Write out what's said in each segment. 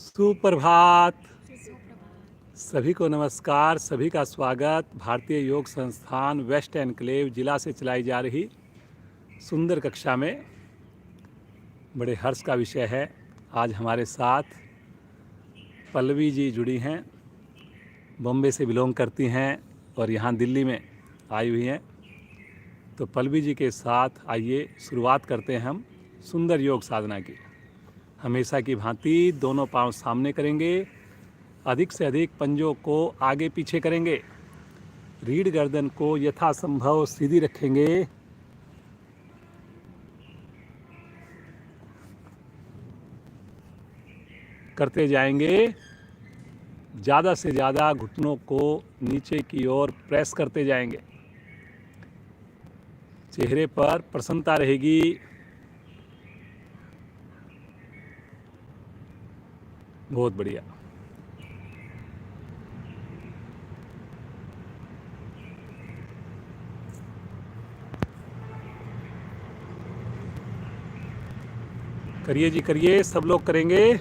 सुप्रभात। सभी को नमस्कार, सभी का स्वागत। भारतीय योग संस्थान वेस्ट एनक्लेव जिला से चलाई जा रही सुंदर कक्षा में बड़े हर्ष का विषय है। आज हमारे साथ पल्लवी जी जुड़ी हैं, बॉम्बे से बिलोंग करती हैं और यहाँ दिल्ली में आई हुई हैं। तो पल्लवी जी के साथ आइए शुरुआत करते हैं हम सुंदर योग साधना की। हमेशा की भांति दोनों पांव सामने करेंगे, अधिक से अधिक पंजों को आगे पीछे करेंगे, रीढ़ गर्दन को यथासंभव सीधी रखेंगे। करते जाएंगे, ज़्यादा से ज़्यादा घुटनों को नीचे की ओर प्रेस करते जाएंगे। चेहरे पर प्रसन्नता रहेगी। बहुत बढ़िया। करिए जी, करिए, सब लोग करेंगे।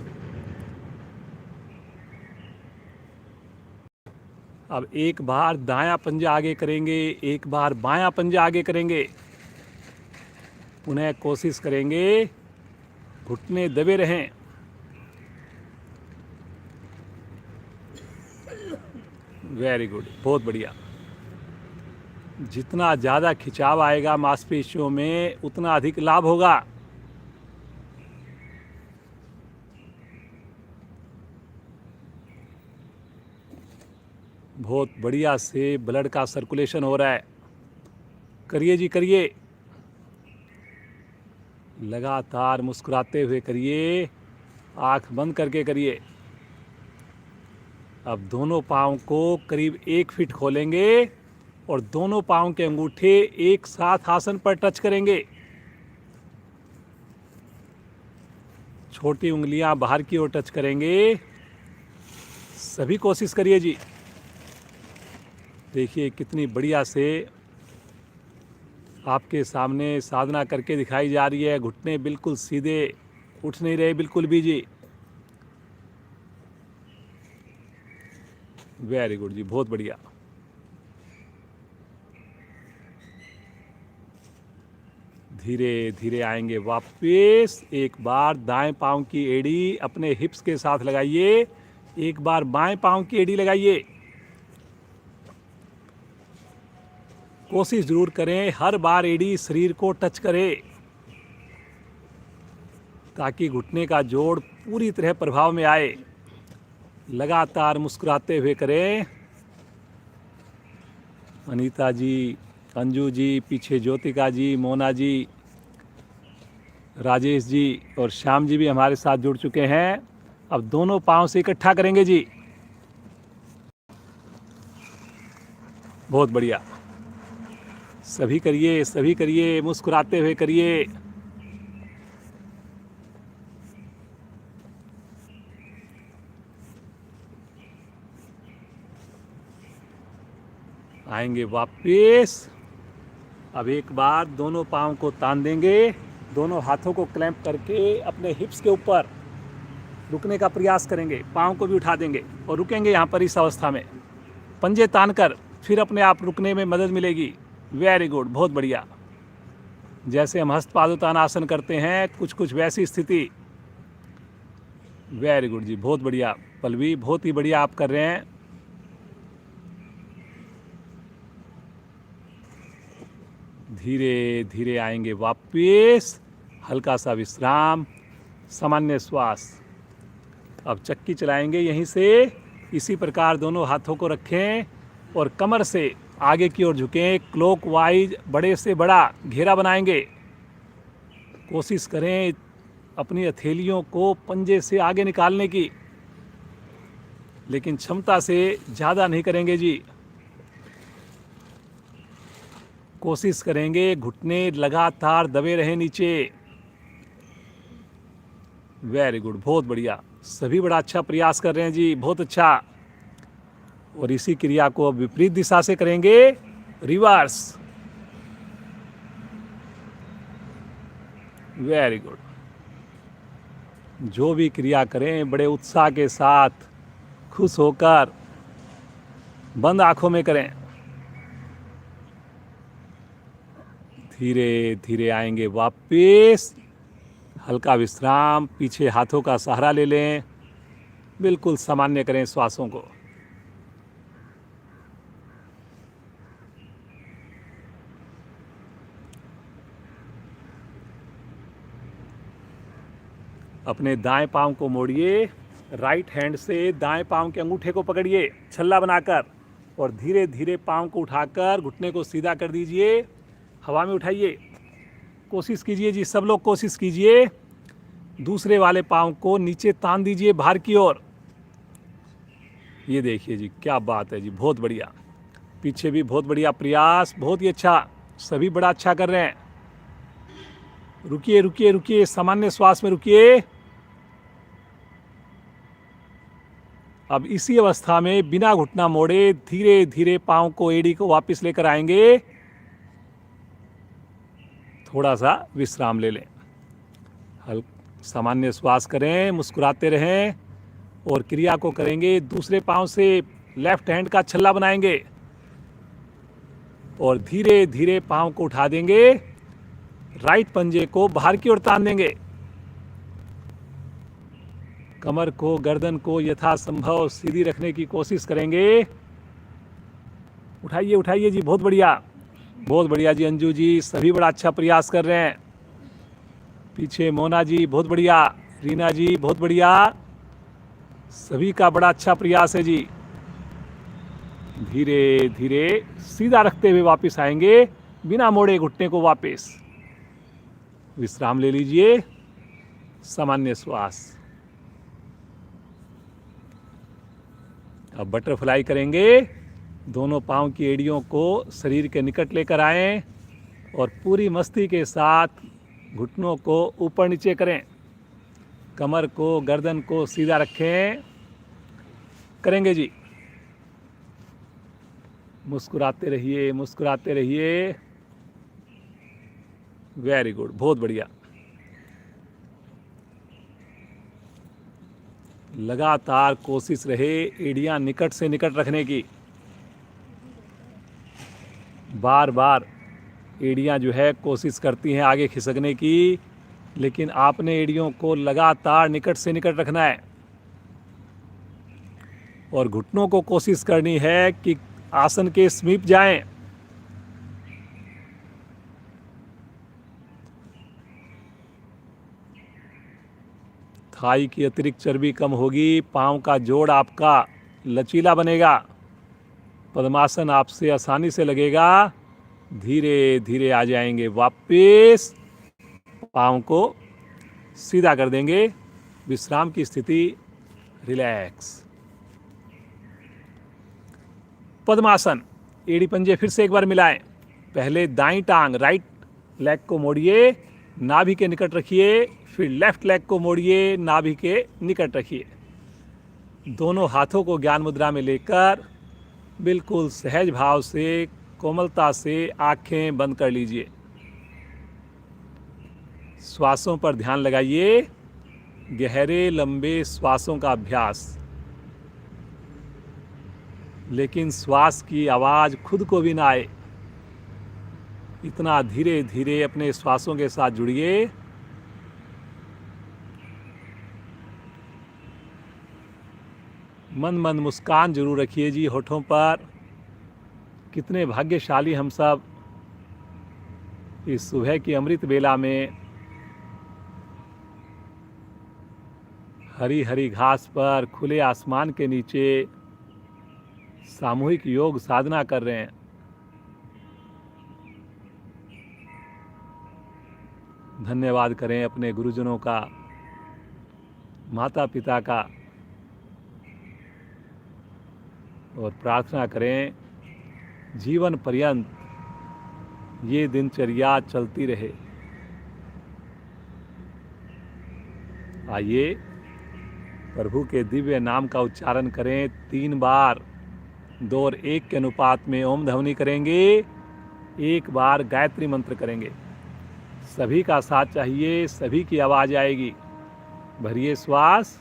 अब एक बार दायां पंजा आगे करेंगे, एक बार बायां पंजा आगे करेंगे। पुनः कोशिश करेंगे, घुटने दबे रहें। वेरी गुड, बहुत बढ़िया। जितना ज़्यादा खिंचाव आएगा मांसपेशियों में, उतना अधिक लाभ होगा। बहुत बढ़िया से ब्लड का सर्कुलेशन हो रहा है। करिए जी, करिए, लगातार मुस्कुराते हुए करिए, आंख बंद करके करिए। अब दोनों पाँव को करीब 1 फीट खोलेंगे और दोनों पाँव के अंगूठे एक साथ आसन पर टच करेंगे। छोटी उंगलियां बाहर की ओर टच करेंगे। सभी कोशिश करिए जी। देखिए कितनी बढ़िया से आपके सामने साधना करके दिखाई जा रही है। घुटने बिल्कुल सीधे उठ नहीं रहे बिल्कुल भी जी। वेरी गुड जी, बहुत बढ़िया। धीरे धीरे आएंगे वापस। एक बार दाएं पांव की एड़ी अपने हिप्स के साथ लगाइए, एक बार बाएं पांव की एड़ी लगाइए। कोशिश जरूर करें हर बार एड़ी शरीर को टच करे, ताकि घुटने का जोड़ पूरी तरह प्रभाव में आए। लगातार मुस्कुराते हुए करें। अनीता जी, अंजू जी, पीछे ज्योतिका जी, मोना जी, राजेश जी और श्याम जी भी हमारे साथ जुड़ चुके हैं। अब दोनों पांव से इकट्ठा करेंगे जी। बहुत बढ़िया। सभी करिए, सभी करिए, मुस्कुराते हुए करिए। आएंगे वापस। अब एक बार दोनों पाँव को तान देंगे, दोनों हाथों को क्लैंप करके अपने हिप्स के ऊपर रुकने का प्रयास करेंगे। पाँव को भी उठा देंगे और रुकेंगे यहाँ पर इस अवस्था में। पंजे तान कर फिर अपने आप रुकने में मदद मिलेगी। वेरी गुड, बहुत बढ़िया। जैसे हम हस्तपादोत्तानासन करते हैं, कुछ कुछ वैसी स्थिति। वेरी गुड जी, बहुत बढ़िया। पल्लवी, बहुत ही बढ़िया आप कर रहे हैं। धीरे धीरे आएंगे वापस। हल्का सा विश्राम, सामान्य श्वास। अब चक्की चलाएंगे यहीं से। इसी प्रकार दोनों हाथों को रखें और कमर से आगे की ओर झुकें। क्लॉकवाइज बड़े से बड़ा घेरा बनाएंगे। कोशिश करें अपनी हथेलियों को पंजे से आगे निकालने की, लेकिन क्षमता से ज़्यादा नहीं करेंगे जी। कोशिश करेंगे घुटने लगातार दबे रहें नीचे। वेरी गुड, बहुत बढ़िया। सभी बड़ा अच्छा प्रयास कर रहे हैं जी, बहुत अच्छा। और इसी क्रिया को अब विपरीत दिशा से करेंगे, रिवर्स। वेरी गुड, जो भी क्रिया करें बड़े उत्साह के साथ, खुश होकर, बंद आंखों में करें। धीरे धीरे आएंगे वापस। हल्का विश्राम, पीछे हाथों का सहारा ले लें। बिल्कुल सामान्य करें श्वासों को। अपने दाएं पांव को मोड़िए, राइट हैंड से दाएं पांव के अंगूठे को पकड़िए छल्ला बनाकर, और धीरे धीरे पांव को उठाकर घुटने को सीधा कर दीजिए। हवा में उठाइए, कोशिश कीजिए जी, सब लोग कोशिश कीजिए। दूसरे वाले पांव को नीचे तान दीजिए बाहर की ओर। ये देखिए जी, क्या बात है जी, बहुत बढ़िया। पीछे भी बहुत बढ़िया प्रयास, बहुत ही अच्छा, सभी बड़ा अच्छा कर रहे हैं। रुकिए रुकिए रुकिए, सामान्य श्वास में रुकिए। अब इसी अवस्था में बिना घुटना मोड़े धीरे धीरे पांव को, एड़ी को वापस लेकर आएंगे। थोड़ा सा विश्राम ले लें, सामान्य श्वास करें, मुस्कुराते रहें, और क्रिया को करेंगे। दूसरे पांव से लेफ्ट हैंड का छल्ला बनाएंगे और धीरे धीरे पांव को उठा देंगे। राइट पंजे को बाहर की ओर तान देंगे। कमर को, गर्दन को यथासंभव सीधी रखने की कोशिश करेंगे। उठाइए उठाइए जी, बहुत बढ़िया, बहुत बढ़िया जी। अंजू जी, सभी बड़ा अच्छा प्रयास कर रहे हैं। पीछे मोना जी, बहुत बढ़िया। रीना जी, बहुत बढ़िया। सभी का बड़ा अच्छा प्रयास है जी। धीरे धीरे सीधा रखते हुए वापस आएंगे, बिना मोड़े घुटने को वापस। विश्राम ले लीजिए, सामान्य श्वास। अब बटरफ्लाई करेंगे। दोनों पांव की एड़ियों को शरीर के निकट लेकर आएं और पूरी मस्ती के साथ घुटनों को ऊपर नीचे करें। कमर को, गर्दन को सीधा रखें। करेंगे जी, मुस्कुराते रहिए, मुस्कुराते रहिए। वेरी गुड, बहुत बढ़िया। लगातार कोशिश रहे एड़ियां निकट से निकट रखने की। बार बार एड़ियां जो है कोशिश करती हैं आगे खिसकने की, लेकिन आपने एड़ियों को लगातार निकट से निकट रखना है। और घुटनों को कोशिश करनी है कि आसन के समीप जाएं। थाई की अतिरिक्त चर्बी कम होगी, पांव का जोड़ आपका लचीला बनेगा, पद्मासन आपसे आसानी से लगेगा। धीरे धीरे आ जाएंगे वापस, पांव को सीधा कर देंगे। विश्राम की स्थिति, रिलैक्स। पद्मासन, एड़ी पंजे फिर से एक बार मिलाएं। पहले दाईं टांग, राइट लेग को मोड़िए, नाभि के निकट रखिए। फिर लेफ्ट लेग को मोड़िए, नाभि के निकट रखिए। दोनों हाथों को ज्ञान मुद्रा में लेकर बिल्कुल सहज भाव से, कोमलता से आंखें बंद कर लीजिए। श्वासों पर ध्यान लगाइए, गहरे लंबे श्वासों का अभ्यास। लेकिन श्वास की आवाज खुद को भी ना आए, इतना धीरे धीरे अपने श्वासों के साथ जुड़िए। मन मन मुस्कान जरूर रखिए जी होठों पर। कितने भाग्यशाली हम सब इस सुबह की अमृत बेला में हरी हरी घास पर, खुले आसमान के नीचे सामूहिक योग साधना कर रहे हैं। धन्यवाद करें अपने गुरुजनों का, माता पिता का, और प्रार्थना करें जीवन पर्यंत ये दिनचर्या चलती रहे। आइए प्रभु के दिव्य नाम का उच्चारण करें 3 बार। 2 और 1 के अनुपात में ओम ध्वनि करेंगे, 1 बार गायत्री मंत्र करेंगे। सभी का साथ चाहिए, सभी की आवाज आएगी। भरिए श्वास।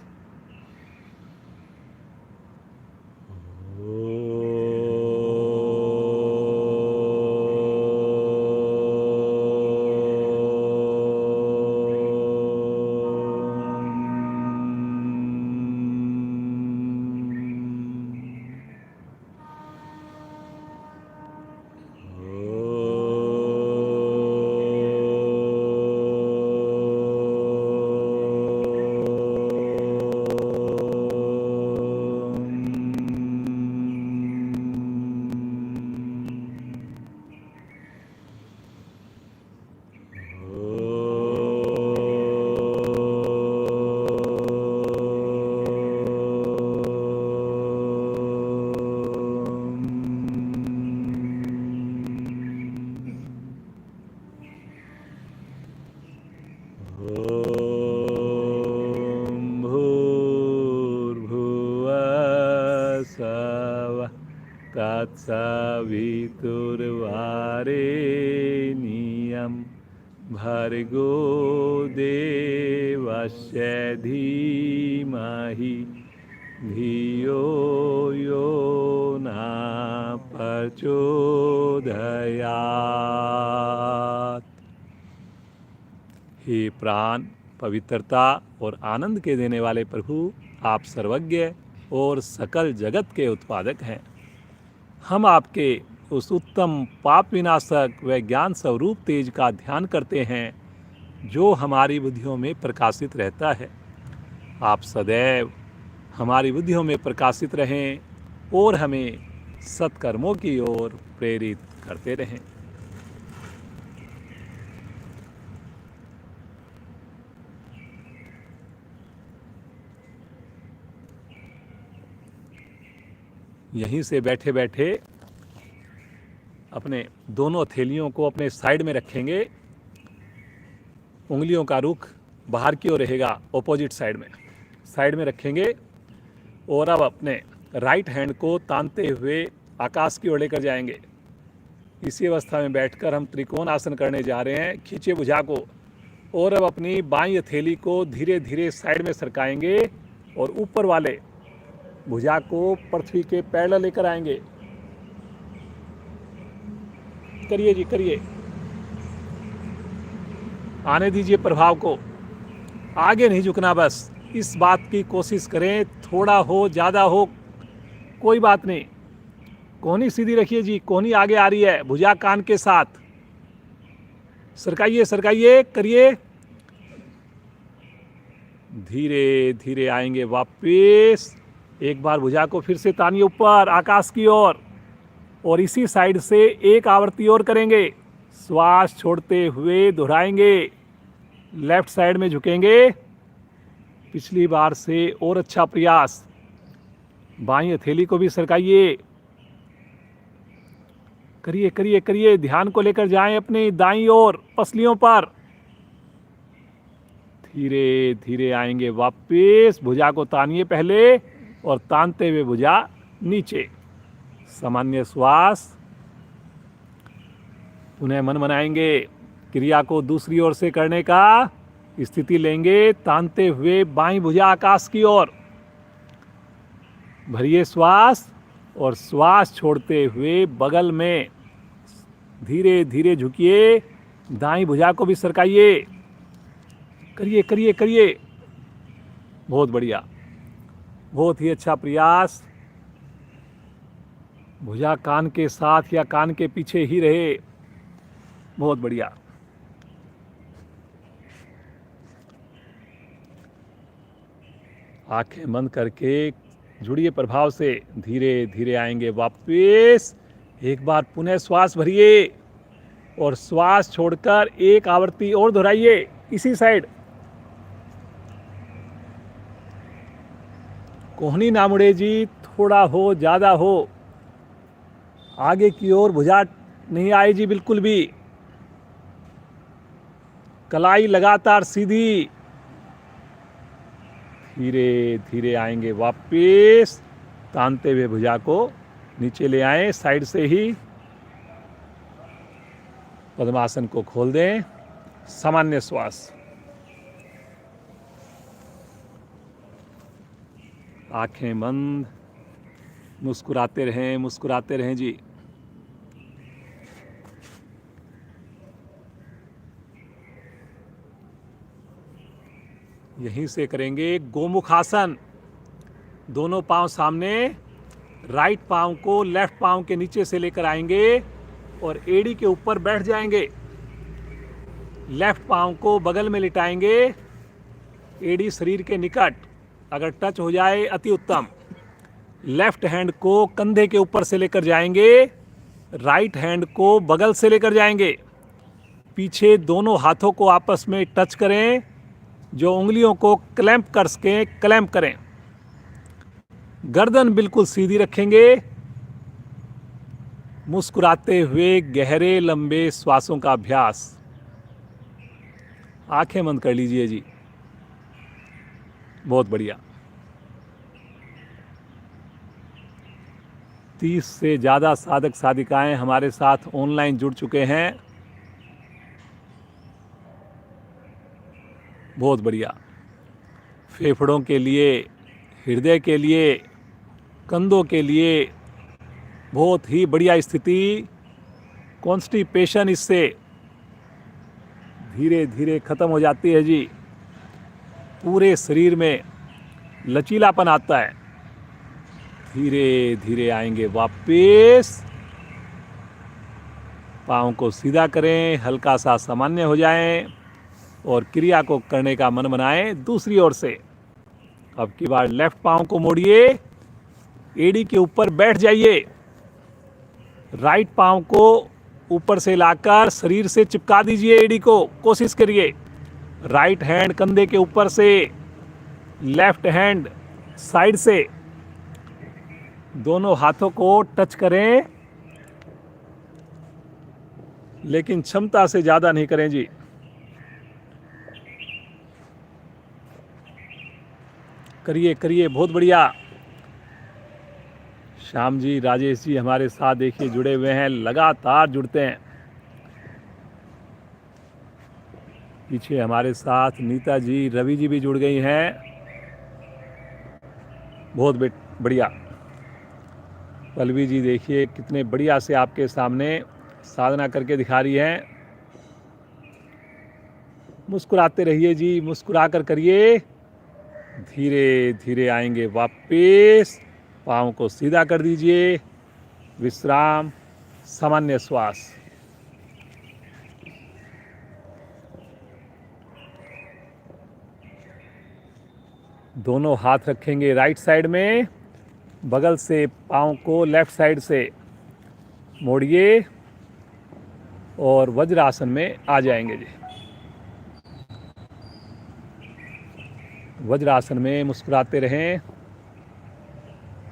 तत्सवितुर्वरेण्यं भर्गो देवस्य धीमहि धियो यो न प्रचोदयात्। हे प्राण, पवित्रता और आनंद के देने वाले प्रभु, आप सर्वज्ञ और सकल जगत के उत्पादक हैं। हम आपके उस उत्तम पाप विनाशक व ज्ञान स्वरूप तेज का ध्यान करते हैं जो हमारी बुद्धियों में प्रकाशित रहता है। आप सदैव हमारी बुद्धियों में प्रकाशित रहें और हमें सत्कर्मों की ओर प्रेरित करते रहें। यहीं से बैठे बैठे अपने दोनों हथेलियों को अपने साइड में रखेंगे। उंगलियों का रुख बाहर की ओर रहेगा, ऑपोजिट साइड में रखेंगे। और अब अपने राइट हैंड को तानते हुए आकाश की ओर लेकर जाएंगे। इसी अवस्था में बैठकर हम त्रिकोण आसन करने जा रहे हैं। खींचे भुजा को और अब अपनी बाईं हथेली को धीरे धीरे साइड में सरकाएंगे और ऊपर वाले भुजा को पृथ्वी के पैरेलल लेकर आएंगे। करिए जी, करिए, आने दीजिए प्रभाव को, आगे नहीं झुकना। बस इस बात की कोशिश करें, थोड़ा हो ज़्यादा हो कोई बात नहीं। कोहनी सीधी रखिए जी, कोहनी आगे आ रही है, भुजा कान के साथ सरकाइए सरकाइए, करिए। धीरे धीरे आएंगे वापस। एक बार भुजा को फिर से तानिए ऊपर आकाश की ओर और इसी साइड से एक आवृत्ति और करेंगे। श्वास छोड़ते हुए दोहराएंगे। लेफ्ट साइड में झुकेंगे, पिछली बार से और अच्छा प्रयास। बाईं हथेली को भी सरकाइए, करिए करिए करिए। ध्यान को लेकर जाएं अपनी दाईं ओर पसलियों पर। धीरे धीरे आएंगे वापस। भुजा को तानिए पहले और तानते हुए भुजा नीचे। सामान्य श्वास। पुनः मन बनाएंगे, क्रिया को दूसरी ओर से करने का स्थिति लेंगे। तानते हुए बाईं भुजा आकाश की ओर, भरिए श्वास और श्वास छोड़ते हुए बगल में धीरे धीरे झुकिए। दाईं भुजा को भी सरकाइए, करिए करिए करिए। बहुत बढ़िया, बहुत ही अच्छा प्रयास। भुजा कान के साथ या कान के पीछे ही रहे, बहुत बढ़िया। आंखें बंद करके जुड़िए प्रभाव से। धीरे धीरे आएंगे वापस। एक बार पुनः श्वास भरिए और श्वास छोड़कर एक आवृत्ति और दोहराइए इसी साइड। कोहनी ना मुड़े जी, थोड़ा हो ज़्यादा हो, आगे की ओर भुजा नहीं आए जी बिल्कुल भी। कलाई लगातार सीधी। धीरे धीरे आएंगे वापस। तानते हुए भुजा को नीचे ले आएं, साइड से ही पद्मासन को खोल दें। सामान्य श्वास। आंखें बंद, मुस्कुराते रहें जी। यहीं से करेंगे गोमुख आसन। दोनों पांव सामने, राइट पांव को लेफ्ट पांव के नीचे से लेकर आएंगे और एड़ी के ऊपर बैठ जाएंगे। लेफ्ट पांव को बगल में लिटाएंगे, एड़ी शरीर के निकट, अगर टच हो जाए अति उत्तम। लेफ्ट हैंड को कंधे के ऊपर से लेकर जाएंगे, राइट हैंड को बगल से लेकर जाएंगे। पीछे दोनों हाथों को आपस में टच करें, जो उंगलियों को क्लैंप कर सकें क्लैंप करें। गर्दन बिल्कुल सीधी रखेंगे। मुस्कुराते हुए गहरे लंबे श्वासों का अभ्यास। आंखें बंद कर लीजिए जी। बहुत बढ़िया। 30 से ज़्यादा साधक साधिकाएं हमारे साथ ऑनलाइन जुड़ चुके हैं। बहुत बढ़िया। फेफड़ों के लिए, हृदय के लिए, कंधों के लिए बहुत ही बढ़िया स्थिति। कॉन्स्टिपेशन इससे धीरे धीरे खत्म हो जाती है जी। पूरे शरीर में लचीलापन आता है। धीरे धीरे आएंगे वापस। पाँव को सीधा करें, हल्का सा सामान्य हो जाएं और क्रिया को करने का मन बनाएं दूसरी ओर से। अब की बार लेफ्ट पाँव को मोड़िए, एड़ी के ऊपर बैठ जाइए। राइट पाँव को ऊपर से लाकर शरीर से चिपका दीजिए एड़ी को। कोशिश करिए। राइट हैंड कंधे के ऊपर से, लेफ्ट हैंड साइड से। दोनों हाथों को टच करें, लेकिन क्षमता से ज्यादा नहीं करें जी। करिए करिए, बहुत बढ़िया। श्याम जी, राजेश जी हमारे साथ देखिए जुड़े हुए हैं, लगातार जुड़ते हैं। पीछे हमारे साथ नीता जी, रवि जी भी जुड़ गई हैं। बहुत बढ़िया। पल्लवी जी देखिए कितने बढ़िया से आपके सामने साधना करके दिखा रही हैं। मुस्कुराते रहिए जी, मुस्कुरा कर करिए। धीरे धीरे आएंगे वापस। पाँव को सीधा कर दीजिए। विश्राम, सामान्य श्वास। दोनों हाथ रखेंगे राइट साइड में, बगल से पाँव को लेफ्ट साइड से मोड़िए और वज्रासन में आ जाएंगे जी। वज्रासन में मुस्कुराते रहें।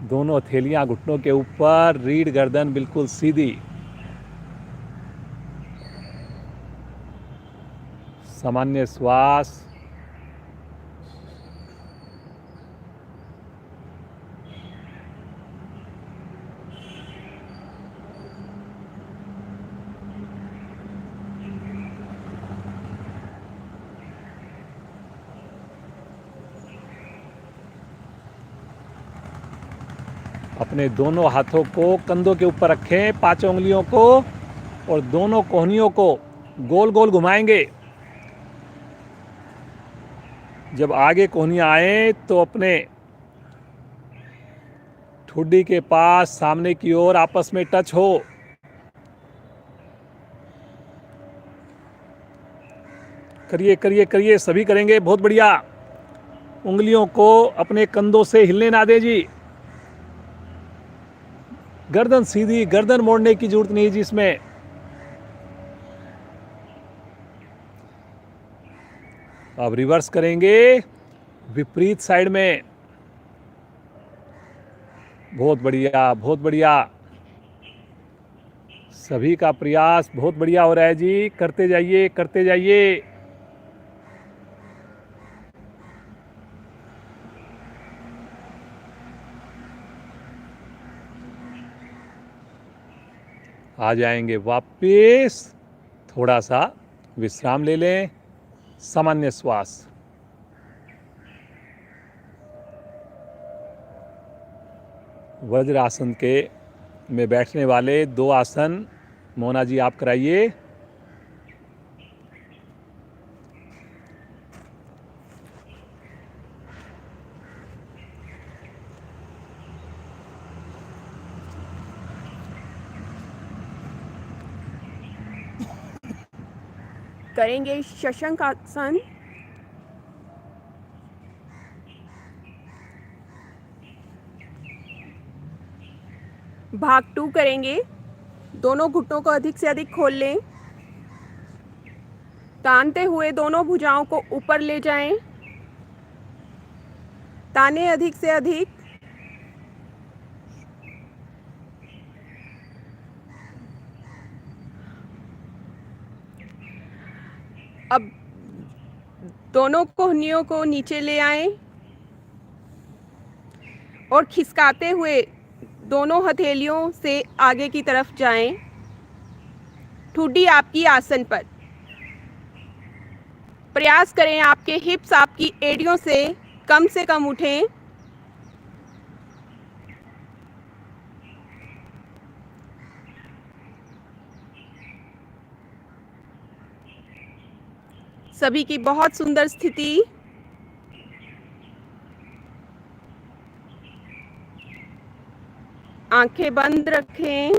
दोनों हथेलियां घुटनों के ऊपर, रीढ़ गर्दन बिल्कुल सीधी। सामान्य श्वास। अपने दोनों हाथों को कंधों के ऊपर रखें, पांचों उंगलियों को, और दोनों कोहनियों को गोल गोल घुमाएंगे। जब आगे कोहनियां आए तो अपने ठुड्डी के पास सामने की ओर आपस में टच हो। करिए करिए करिए, सभी करेंगे। बहुत बढ़िया। उंगलियों को अपने कंधों से हिलने ना दे जी। गर्दन सीधी, गर्दन मोड़ने की जरूरत नहीं जिसमें। अब रिवर्स करेंगे विपरीत साइड में। बहुत बढ़िया, बहुत बढ़िया। सभी का प्रयास बहुत बढ़िया हो रहा है जी। करते जाइए, करते जाइए। आ जाएंगे वापस। थोड़ा सा विश्राम ले लें। सामान्य श्वास। वज्रासन के में बैठने वाले 2 आसन मोना जी आप कराइए। करेंगे शशंक आसन। भाग 2 करेंगे। दोनों घुटनों को अधिक से अधिक खोल लें। तानते हुए दोनों भुजाओं को ऊपर ले जाएं। ताने अधिक से अधिक। अब दोनों कोहनियों को नीचे ले आएं और खिसकाते हुए दोनों हथेलियों से आगे की तरफ जाएं। ठुड्डी आपकी आसन पर। प्रयास करें आपके हिप्स आपकी एड़ियों से कम उठें। सभी की बहुत सुंदर स्थिति। आंखें बंद रखें।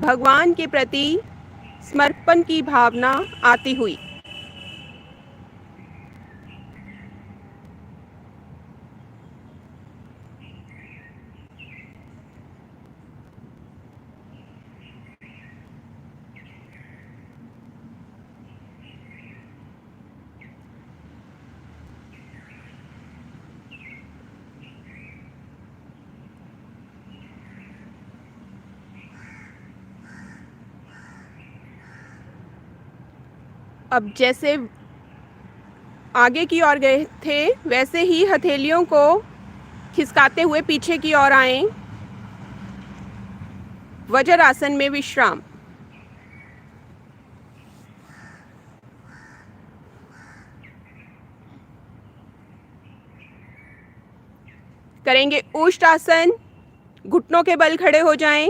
भगवान के प्रति समर्पण की भावना आती हुई अब जैसे आगे की ओर गए थे वैसे ही हथेलियों को खिसकाते हुए पीछे की ओर आएं। वज्रासन में विश्राम। करेंगे ऊष्ट आसन। घुटनों के बल खड़े हो जाएं।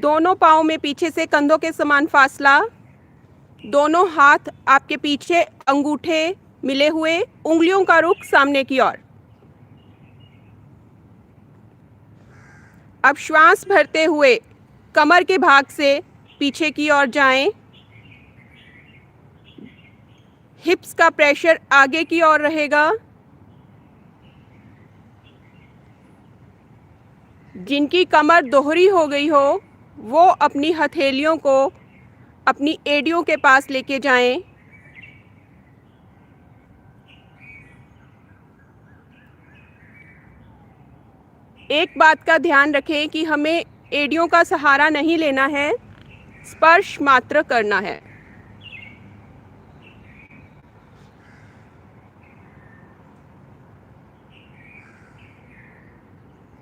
दोनों पाँव में पीछे से कंधों के समान फासला। दोनों हाथ आपके पीछे, अंगूठे मिले हुए, उंगलियों का रुख सामने की ओर। अब श्वास भरते हुए कमर के भाग से पीछे की ओर जाएं। हिप्स का प्रेशर आगे की ओर रहेगा। जिनकी कमर दोहरी हो गई हो वो अपनी हथेलियों को अपनी एड़ियों के पास लेके जाएं। एक बात का ध्यान रखें कि हमें एड़ियों का सहारा नहीं लेना है, स्पर्श मात्र करना है।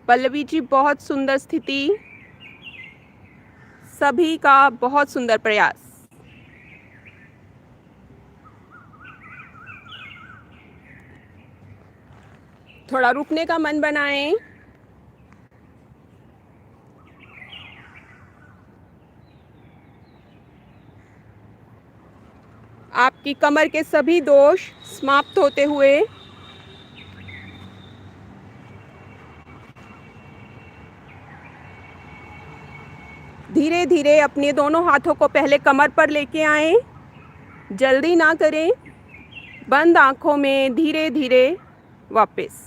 पल्लवी जी बहुत सुंदर स्थिति, सभी का बहुत सुंदर प्रयास। थोड़ा रुकने का मन बनाएं। आपकी कमर के सभी दोष समाप्त होते हुए धीरे धीरे अपने दोनों हाथों को पहले कमर पर लेके आएं। जल्दी ना करें। बंद आंखों में धीरे धीरे वापस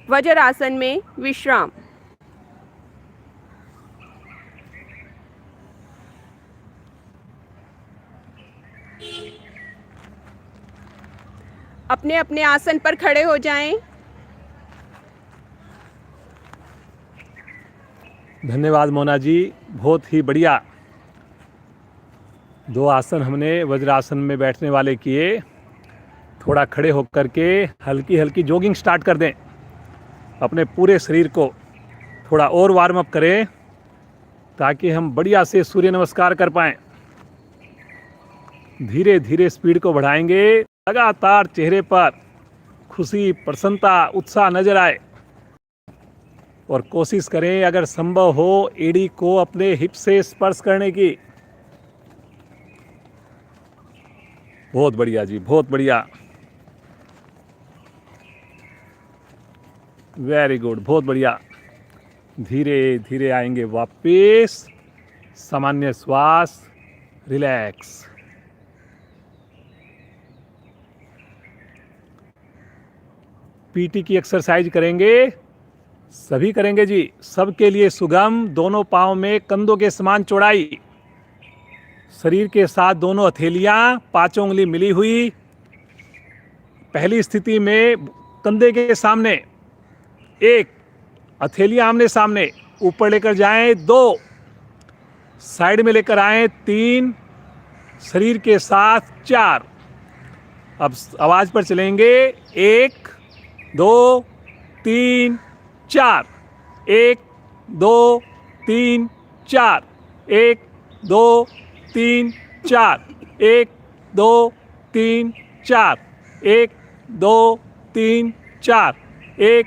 वज्रासन में विश्राम। अपने अपने आसन पर खड़े हो जाएं। धन्यवाद मोना जी, बहुत ही बढ़िया। 2 आसन हमने वज्रासन में बैठने वाले किए। थोड़ा खड़े होकर के हल्की हल्की जॉगिंग स्टार्ट कर दें। अपने पूरे शरीर को थोड़ा और वार्म अप करें ताकि हम बढ़िया से सूर्य नमस्कार कर पाएं। धीरे धीरे स्पीड को बढ़ाएंगे। लगातार चेहरे पर खुशी, प्रसन्नता, उत्साह नजर आए। और कोशिश करें अगर संभव हो एड़ी को अपने हिप से स्पर्श करने की। बहुत बढ़िया जी, बहुत बढ़िया, वेरी गुड, बहुत बढ़िया। धीरे धीरे आएंगे वापस, सामान्य श्वास, रिलैक्स। पीटी की एक्सरसाइज करेंगे, सभी करेंगे जी। सबके लिए सुगम, दोनों पाँव में कंधों के समान चौड़ाई, शरीर के साथ दोनों हथेलियां पांचों उंगली मिली हुई। पहली स्थिति में कंधे के सामने, एक, हथेलियां आमने सामने, ऊपर लेकर जाएं, दो, साइड में लेकर आएं, तीन, शरीर के साथ, चार। अब आवाज पर चलेंगे, एक, दो, तीन, चार, एक, दो, तीन, चार, एक, दो, तीन, चार, एक, दो, तीन, चार, एक, दो, तीन, चार, एक,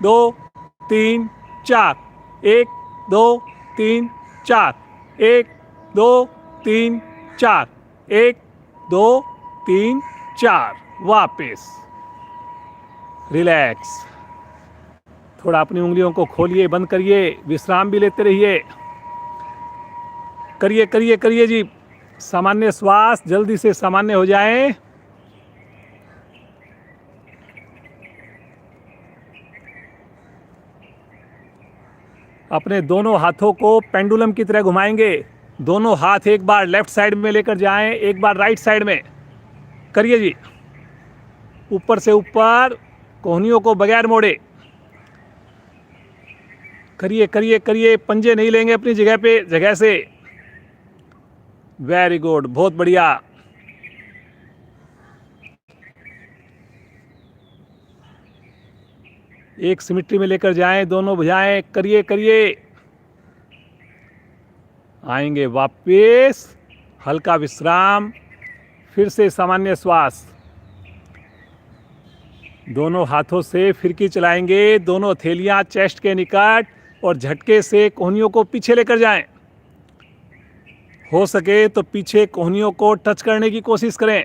दो, तीन, चार, एक, दो, तीन, चार, एक, दो, तीन, चार, एक, दो, तीन, चार। वापस रिलैक्स। थोड़ा अपनी उंगलियों को खोलिए, बंद करिए, विश्राम भी लेते रहिए। करिए करिए करिए जी, सामान्य श्वास जल्दी से सामान्य हो जाए। अपने दोनों हाथों को पेंडुलम की तरह घुमाएंगे। दोनों हाथ एक बार लेफ्ट साइड में लेकर जाएं, एक बार राइट साइड में। करिए जी, ऊपर से ऊपर, कोहनियों को बगैर मोड़े। करिए करिए करिए, पंजे नहीं लेंगे अपनी जगह पे, जगह से। वेरी गुड, बहुत बढ़िया। एक सिमिट्री में लेकर जाएं, दोनों भुजाएं। करिए करिए, आएंगे वापस, हल्का विश्राम, फिर से सामान्य श्वास। दोनों हाथों से फिरकी चलाएंगे, दोनों हथेलियां चेस्ट के निकट, और झटके से कोहनियों को पीछे लेकर जाएं। हो सके तो पीछे कोहनियों को टच करने की कोशिश करें।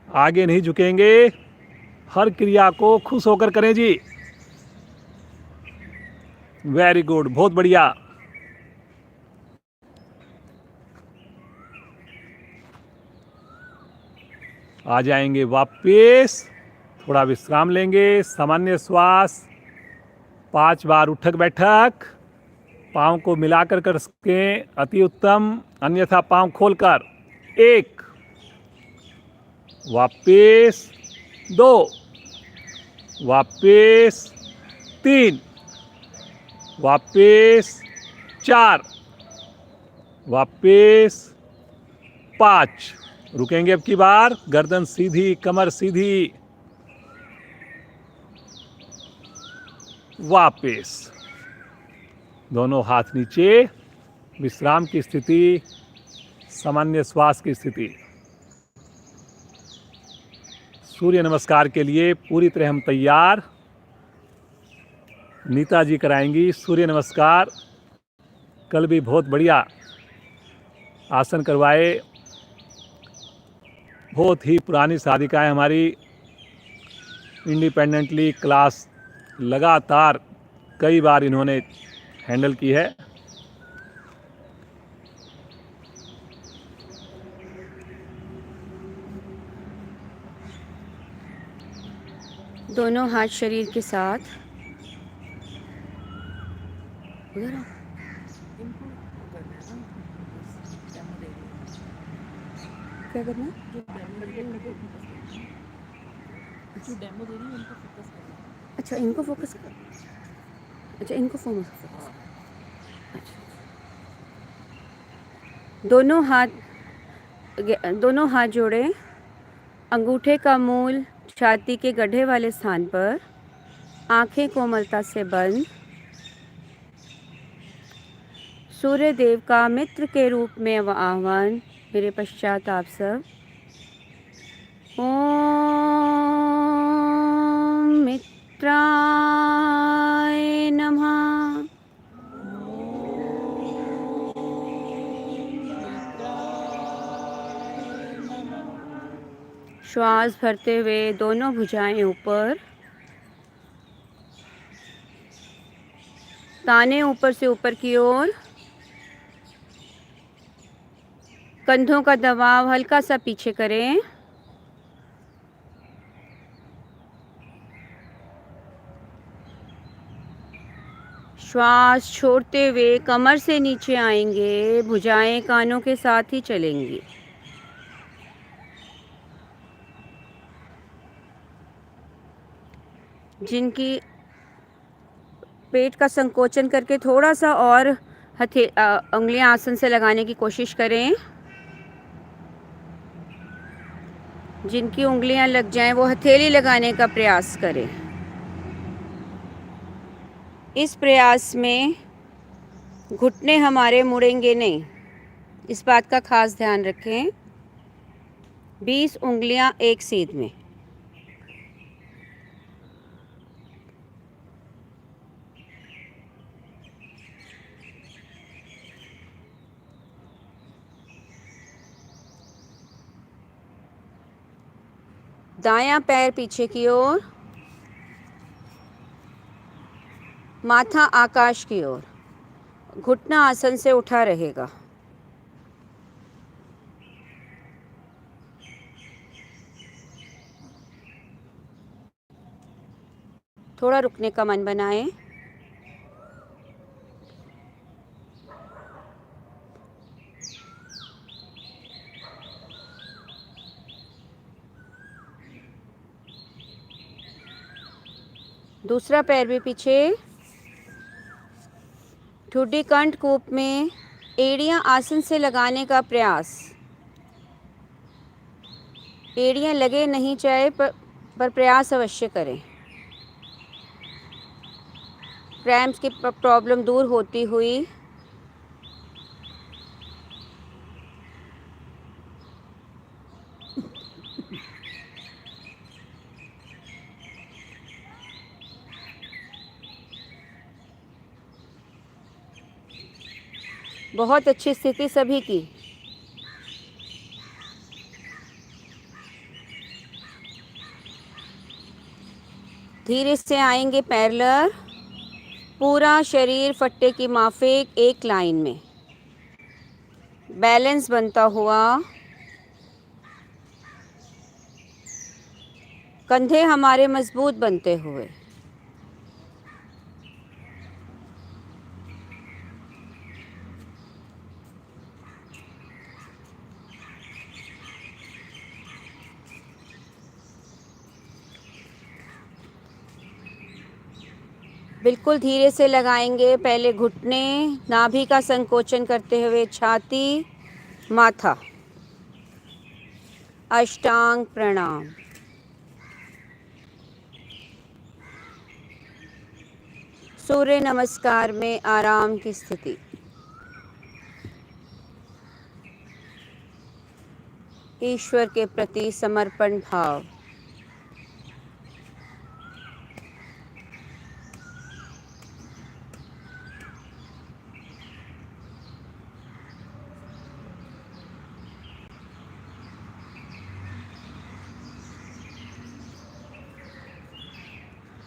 आगे नहीं झुकेंगे, हर क्रिया को खुश होकर करें जी। वेरी गुड, बहुत बढ़िया। आ जाएंगे वापस, थोड़ा विश्राम लेंगे, सामान्य श्वास, 5 बार उठक बैठक। पाँव को मिलाकर कर सकें, अति उत्तम, अन्यथा पाँव खोलकर। एक, वापस, दो, वापस, तीन, वापस, चार, वापस, 5। रुकेंगे अब की बार, गर्दन सीधी, कमर सीधी। वापस, दोनों हाथ नीचे, विश्राम की स्थिति, सामान्य श्वास की स्थिति। सूर्य नमस्कार के लिए पूरी तरह हम तैयार। नीता जी कराएंगी सूर्य नमस्कार। कल भी बहुत बढ़िया आसन करवाए। बहुत ही पुरानी साधिकाएं हमारी, इंडिपेंडेंटली क्लास लगातार कई बार इन्होंने हैंडल की है। दोनों हाथ शरीर के साथ। उधर आओ। क्या करना है? अच्छा, इनको फोकस कर। अच्छा, इनको फोकस। अच्छा, दोनों हाथ जोड़े, अंगूठे का मूल छाती के गड्ढे वाले स्थान पर, आंखें कोमलता से बंद। सूर्य देव का मित्र के रूप में आह्वान। मेरे पश्चात आप सब ॐ मित्राय नमः। श्वास भरते हुए दोनों भुजाएं ऊपर, ताने ऊपर से ऊपर की ओर, कंधों का दबाव हल्का सा पीछे करें। श्वास छोड़ते हुए कमर से नीचे आएंगे, भुजाएं कानों के साथ ही चलेंगी। जिनकी पेट का संकोचन करके थोड़ा सा और उंगलियां आसन से लगाने की कोशिश करें। जिनकी उंगलियां लग जाएं वो हथेली लगाने का प्रयास करें। इस प्रयास में घुटने हमारे मुड़ेंगे नहीं, इस बात का खास ध्यान रखें। 20 उंगलियां एक सीध में। दायां पैर पीछे की ओर, माथा आकाश की ओर, घुटना आसन से उठा रहेगा। थोड़ा रुकने का मन बनाएं। दूसरा पैर भी पीछे। ठुड्डी कंठ कूप में एड़ियां आसन से लगाने का प्रयास। एड़ियां लगे नहीं चाहे पर प्रयास अवश्य करें। क्रैम्प्स की प्रॉब्लम दूर होती हुई बहुत अच्छी स्थिति सभी की। धीरे से आएंगे पैरेलल, पूरा शरीर फट्टे की माफिक एक लाइन में, बैलेंस बनता हुआ। कंधे हमारे मजबूत बनते हुए। बिल्कुल धीरे से लगाएंगे। पहले घुटने, नाभि का संकोचन करते हुए छाती, माथा। अष्टांग प्रणाम। सूर्य नमस्कार में आराम की स्थिति। ईश्वर के प्रति समर्पण भाव।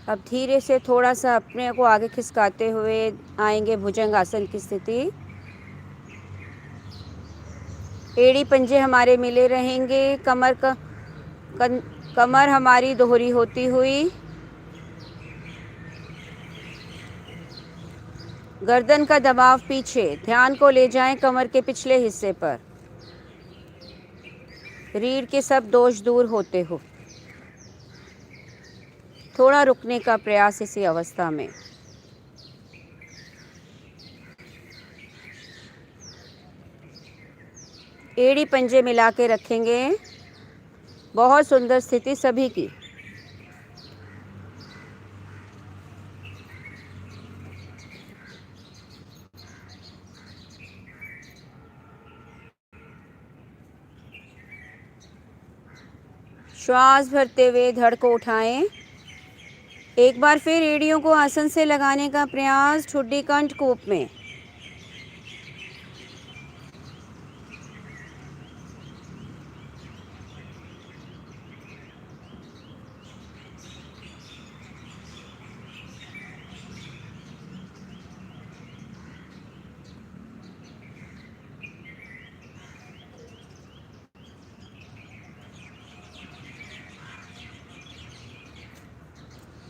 अब धीरे से थोड़ा सा अपने को आगे खिसकाते हुए आएंगे भुजंग आसन की स्थिति। एड़ी पंजे हमारे मिले रहेंगे। कमर हमारी दोहरी होती हुई। गर्दन का दबाव पीछे, ध्यान को ले जाएं कमर के पिछले हिस्से पर। रीढ़ के सब दोष दूर होते हो। थोड़ा रुकने का प्रयास इसी अवस्था में। एड़ी पंजे मिला के रखेंगे। बहुत सुंदर स्थिति सभी की। श्वास भरते हुए धड़ को उठाएं। एक बार फिर एड़ियों को आसन से लगाने का प्रयास ठुड्डी कंठ कूप में।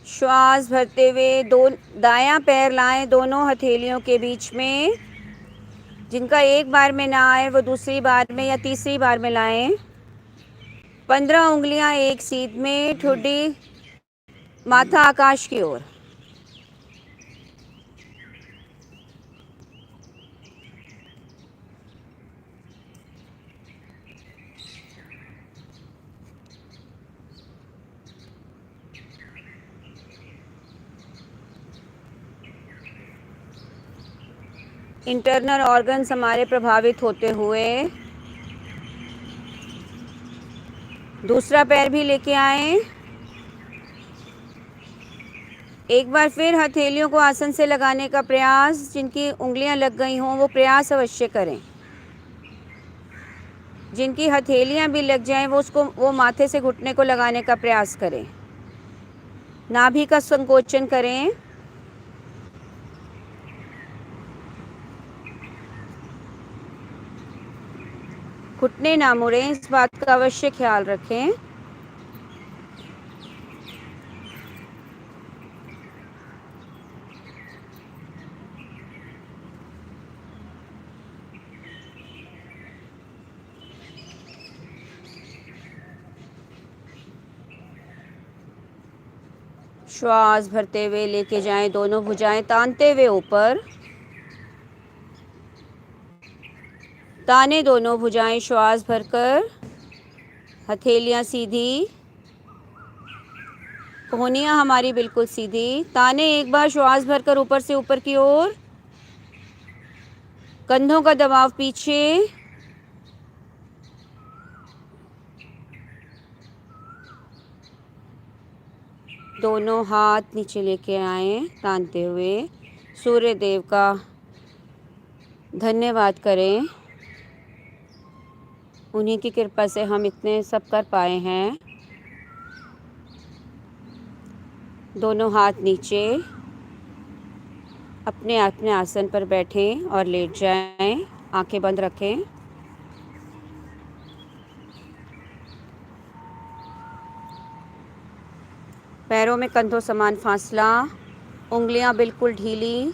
श्वास भरते हुए दायां पैर लाएं दोनों हथेलियों के बीच में। जिनका एक बार में ना आए वो दूसरी बार में या तीसरी बार में लाएं। 15 उंगलियां एक सीध में, ठुड्डी माथा आकाश की ओर। इंटरनल ऑर्गन्स हमारे प्रभावित होते हुए दूसरा पैर भी लेके आए। एक बार फिर हथेलियों को आसन से लगाने का प्रयास, जिनकी उंगलियां लग गई हों वो प्रयास अवश्य करें। जिनकी हथेलियां भी लग जाएं वो माथे से घुटने को लगाने का प्रयास करें। नाभि का संकोचन करें। घुटने ना मुड़ें, इस बात का अवश्य ख्याल रखें। श्वास भरते हुए लेके जाएं, दोनों भुजाएं तानते हुए ऊपर। ताने दोनों भुजाएं श्वास भरकर, हथेलियां सीधी, कोहनियां हमारी बिल्कुल सीधी। ताने एक बार श्वास भरकर ऊपर से ऊपर की ओर। कंधों का दबाव पीछे। दोनों हाथ नीचे लेके आए तानते हुए। सूर्य देव का धन्यवाद करें। उन्हीं की कृपा से हम इतने सब कर पाए हैं। दोनों हाथ नीचे, अपने अपने आसन पर बैठें और लेट जाएं। आंखें बंद रखें। पैरों में कंधों समान फासला, उंगलियां बिल्कुल ढीली,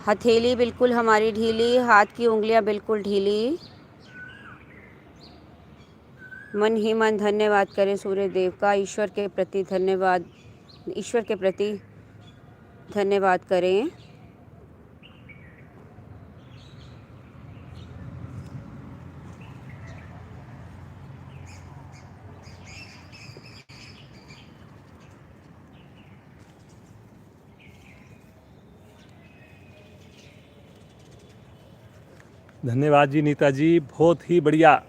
हथेली बिल्कुल हमारी ढीली, हाथ की उंगलियां बिल्कुल ढीली। मन ही मन धन्यवाद करें सूर्य देव का। ईश्वर के प्रति धन्यवाद करें। धन्यवाद जी नीता जी, बहुत ही बढ़िया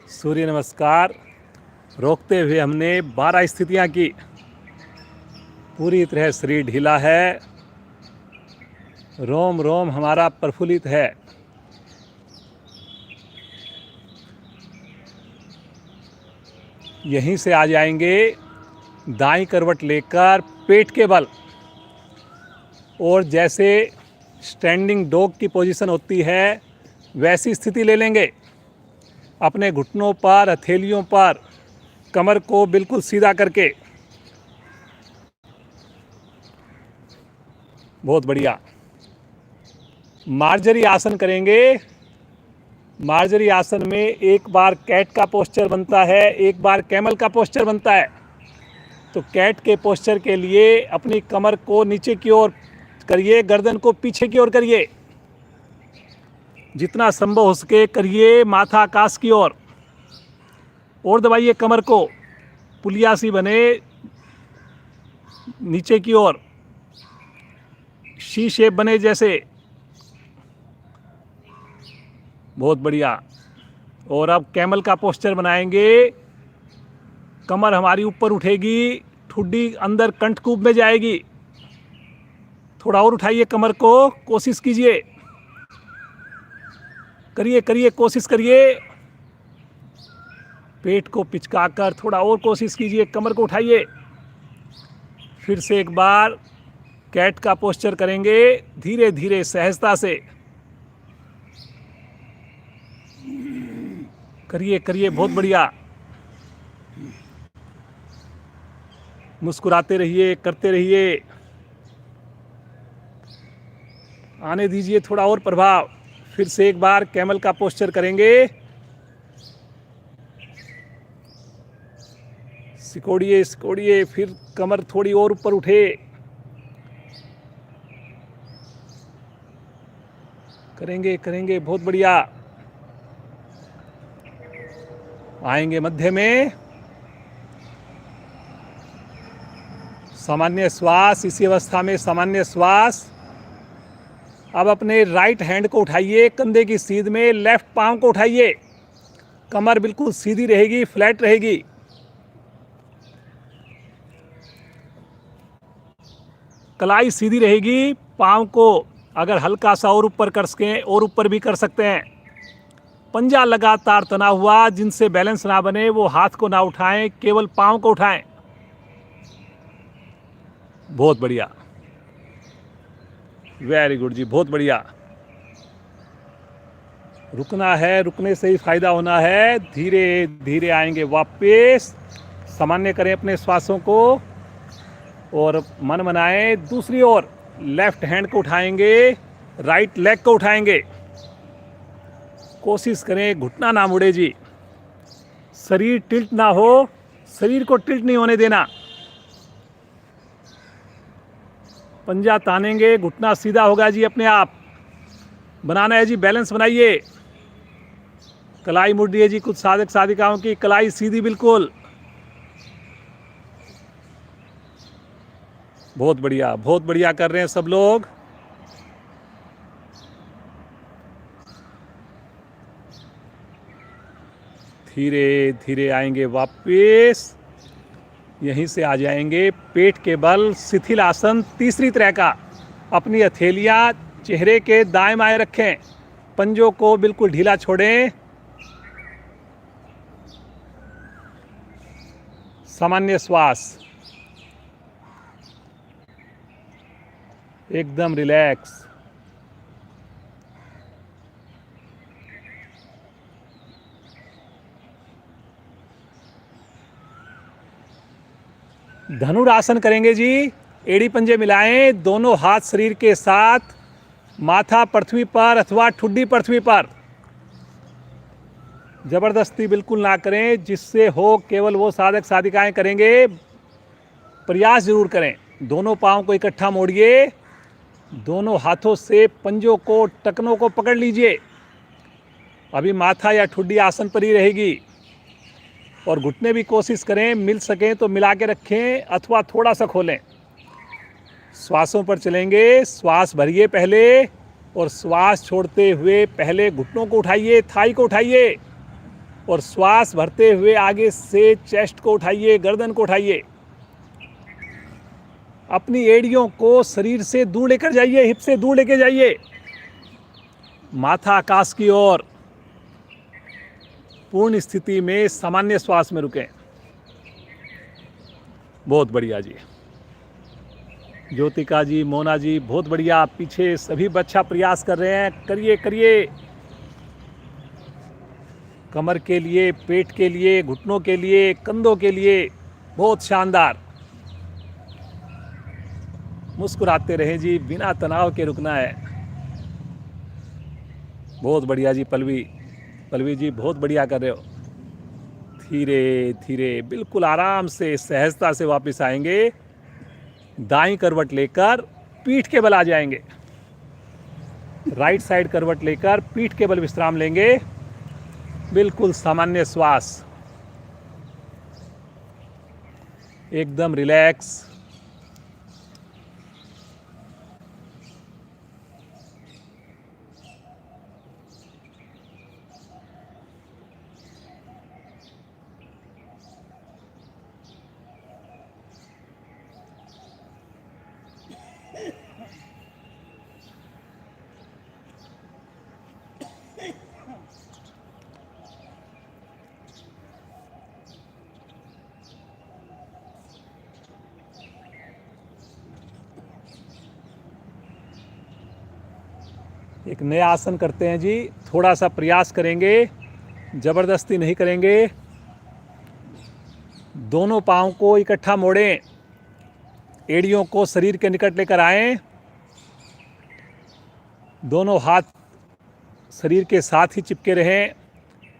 सूर्य नमस्कार। रोकते हुए हमने 12 स्थितियां की। पूरी तरह शरीर ढीला है, रोम रोम हमारा प्रफुल्लित है। यहीं से आ जाएंगे दाईं करवट लेकर पेट के बल, और जैसे स्टैंडिंग डॉग की पोजीशन होती है वैसी स्थिति ले लेंगे। अपने घुटनों पर, हथेलियों पर, कमर को बिल्कुल सीधा करके। बहुत बढ़िया। मार्जरी आसन करेंगे। मार्जरी आसन में एक बार कैट का पोस्चर बनता है, एक बार कैमल का पोस्चर बनता है। तो कैट के पोस्चर के लिए अपनी कमर को नीचे की ओर करिए, गर्दन को पीछे की ओर करिए, जितना संभव हो सके करिए, माथा आकाश की ओर। और दबाइए कमर को, पुलिया सी बने नीचे की ओर, सी शेप बने जैसे। बहुत बढ़िया। और अब कैमल का पोस्चर बनाएंगे। कमर हमारी ऊपर उठेगी, ठुड्डी अंदर कंठकूप में जाएगी। थोड़ा और उठाइए कमर को, कोशिश कीजिए, करिए करिए, कोशिश करिए। पेट को पिचकाकर थोड़ा और कोशिश कीजिए, कमर को उठाइए। फिर से एक बार कैट का पोस्चर करेंगे, धीरे धीरे सहजता से। करिए करिए, बहुत बढ़िया। मुस्कुराते रहिए, करते रहिए। आने दीजिए थोड़ा और प्रभाव। फिर से एक बार कैमल का पोस्चर करेंगे। सिकोड़िए सिकोड़िए, फिर कमर थोड़ी और ऊपर उठे। करेंगे करेंगे, बहुत बढ़िया। आएंगे मध्य में, सामान्य श्वास। इसी अवस्था में सामान्य श्वास। अब अपने राइट हैंड को उठाइए कंधे की सीध में, लेफ्ट पांव को उठाइए। कमर बिल्कुल सीधी रहेगी, फ्लैट रहेगी। कलाई सीधी रहेगी। पांव को अगर हल्का सा और ऊपर कर सकें और ऊपर भी कर सकते हैं। पंजा लगातार तना हुआ, जिनसे बैलेंस ना बने वो हाथ को ना उठाएं, केवल पांव को उठाएं। बहुत बढ़िया, वेरी गुड जी, बहुत बढ़िया। रुकना है, रुकने से ही फायदा होना है। धीरे धीरे आएंगे वापस। सामान्य करें अपने श्वासों को और मन बनाएं। दूसरी ओर लेफ्ट हैंड को उठाएंगे, राइट लेग को उठाएंगे। कोशिश करें घुटना ना मुड़े जी, शरीर टिल्ट ना हो, शरीर को टिल्ट नहीं होने देना। पंजा तानेंगे, घुटना सीधा होगा जी अपने आप। बनाना है जी, बैलेंस बनाइए। कलाई मुड़ रही है जी कुछ साधक साधिकाओं की, कलाई सीधी बिल्कुल। बहुत बढ़िया, बहुत बढ़िया कर रहे हैं सब लोग। धीरे धीरे आएंगे वापस। यहीं से आ जाएंगे पेट के बल, शिथिल आसन तीसरी तरह का। अपनी हथेलियां चेहरे के दाएं बाएं रखें, पंजों को बिल्कुल ढीला छोड़ें। सामान्य श्वास, एकदम रिलैक्स। धनुरासन करेंगे जी। एड़ी पंजे मिलाएं, दोनों हाथ शरीर के साथ, माथा पृथ्वी पर अथवा ठुड्डी पृथ्वी पर। जबरदस्ती बिल्कुल ना करें, जिससे हो केवल वो साधक साधिकाएं करेंगे। प्रयास जरूर करें। दोनों पांव को इकट्ठा मोड़िए, दोनों हाथों से पंजों को, टखनों को पकड़ लीजिए। अभी माथा या ठुड्डी आसन पर ही रहेगी। और घुटने भी कोशिश करें, मिल सकें तो मिला के रखें अथवा थोड़ा सा खोलें। श्वासों पर चलेंगे। श्वास भरिए पहले, और श्वास छोड़ते हुए पहले घुटनों को उठाइए, थाई को उठाइए, और श्वास भरते हुए आगे से चेस्ट को उठाइए, गर्दन को उठाइए। अपनी एड़ियों को शरीर से दूर लेकर जाइए, हिप से दूर लेकर जाइए। माथा आकाश की ओर। पूर्ण स्थिति में सामान्य श्वास में रुकें। बहुत बढ़िया जी। ज्योतिका जी, मोना जी, बहुत बढ़िया। पीछे सभी अच्छा प्रयास कर रहे हैं। करिए करिए। कमर के लिए, पेट के लिए, घुटनों के लिए, कंधों के लिए, बहुत शानदार। मुस्कुराते रहें जी, बिना तनाव के रुकना है। बहुत बढ़िया जी। पल्लवी जी, बहुत बढ़िया कर रहे हो। धीरे धीरे बिल्कुल आराम से, सहजता से वापस आएंगे। दाईं करवट लेकर पीठ के बल आ जाएंगे। राइट साइड करवट लेकर पीठ के बल विश्राम लेंगे। बिल्कुल सामान्य श्वास, एकदम रिलैक्स। एक नया आसन करते हैं जी। थोड़ा सा प्रयास करेंगे, ज़बरदस्ती नहीं करेंगे। दोनों पाँव को इकट्ठा मोड़ें, एड़ियों को शरीर के निकट लेकर आएं, दोनों हाथ शरीर के साथ ही चिपके रहें।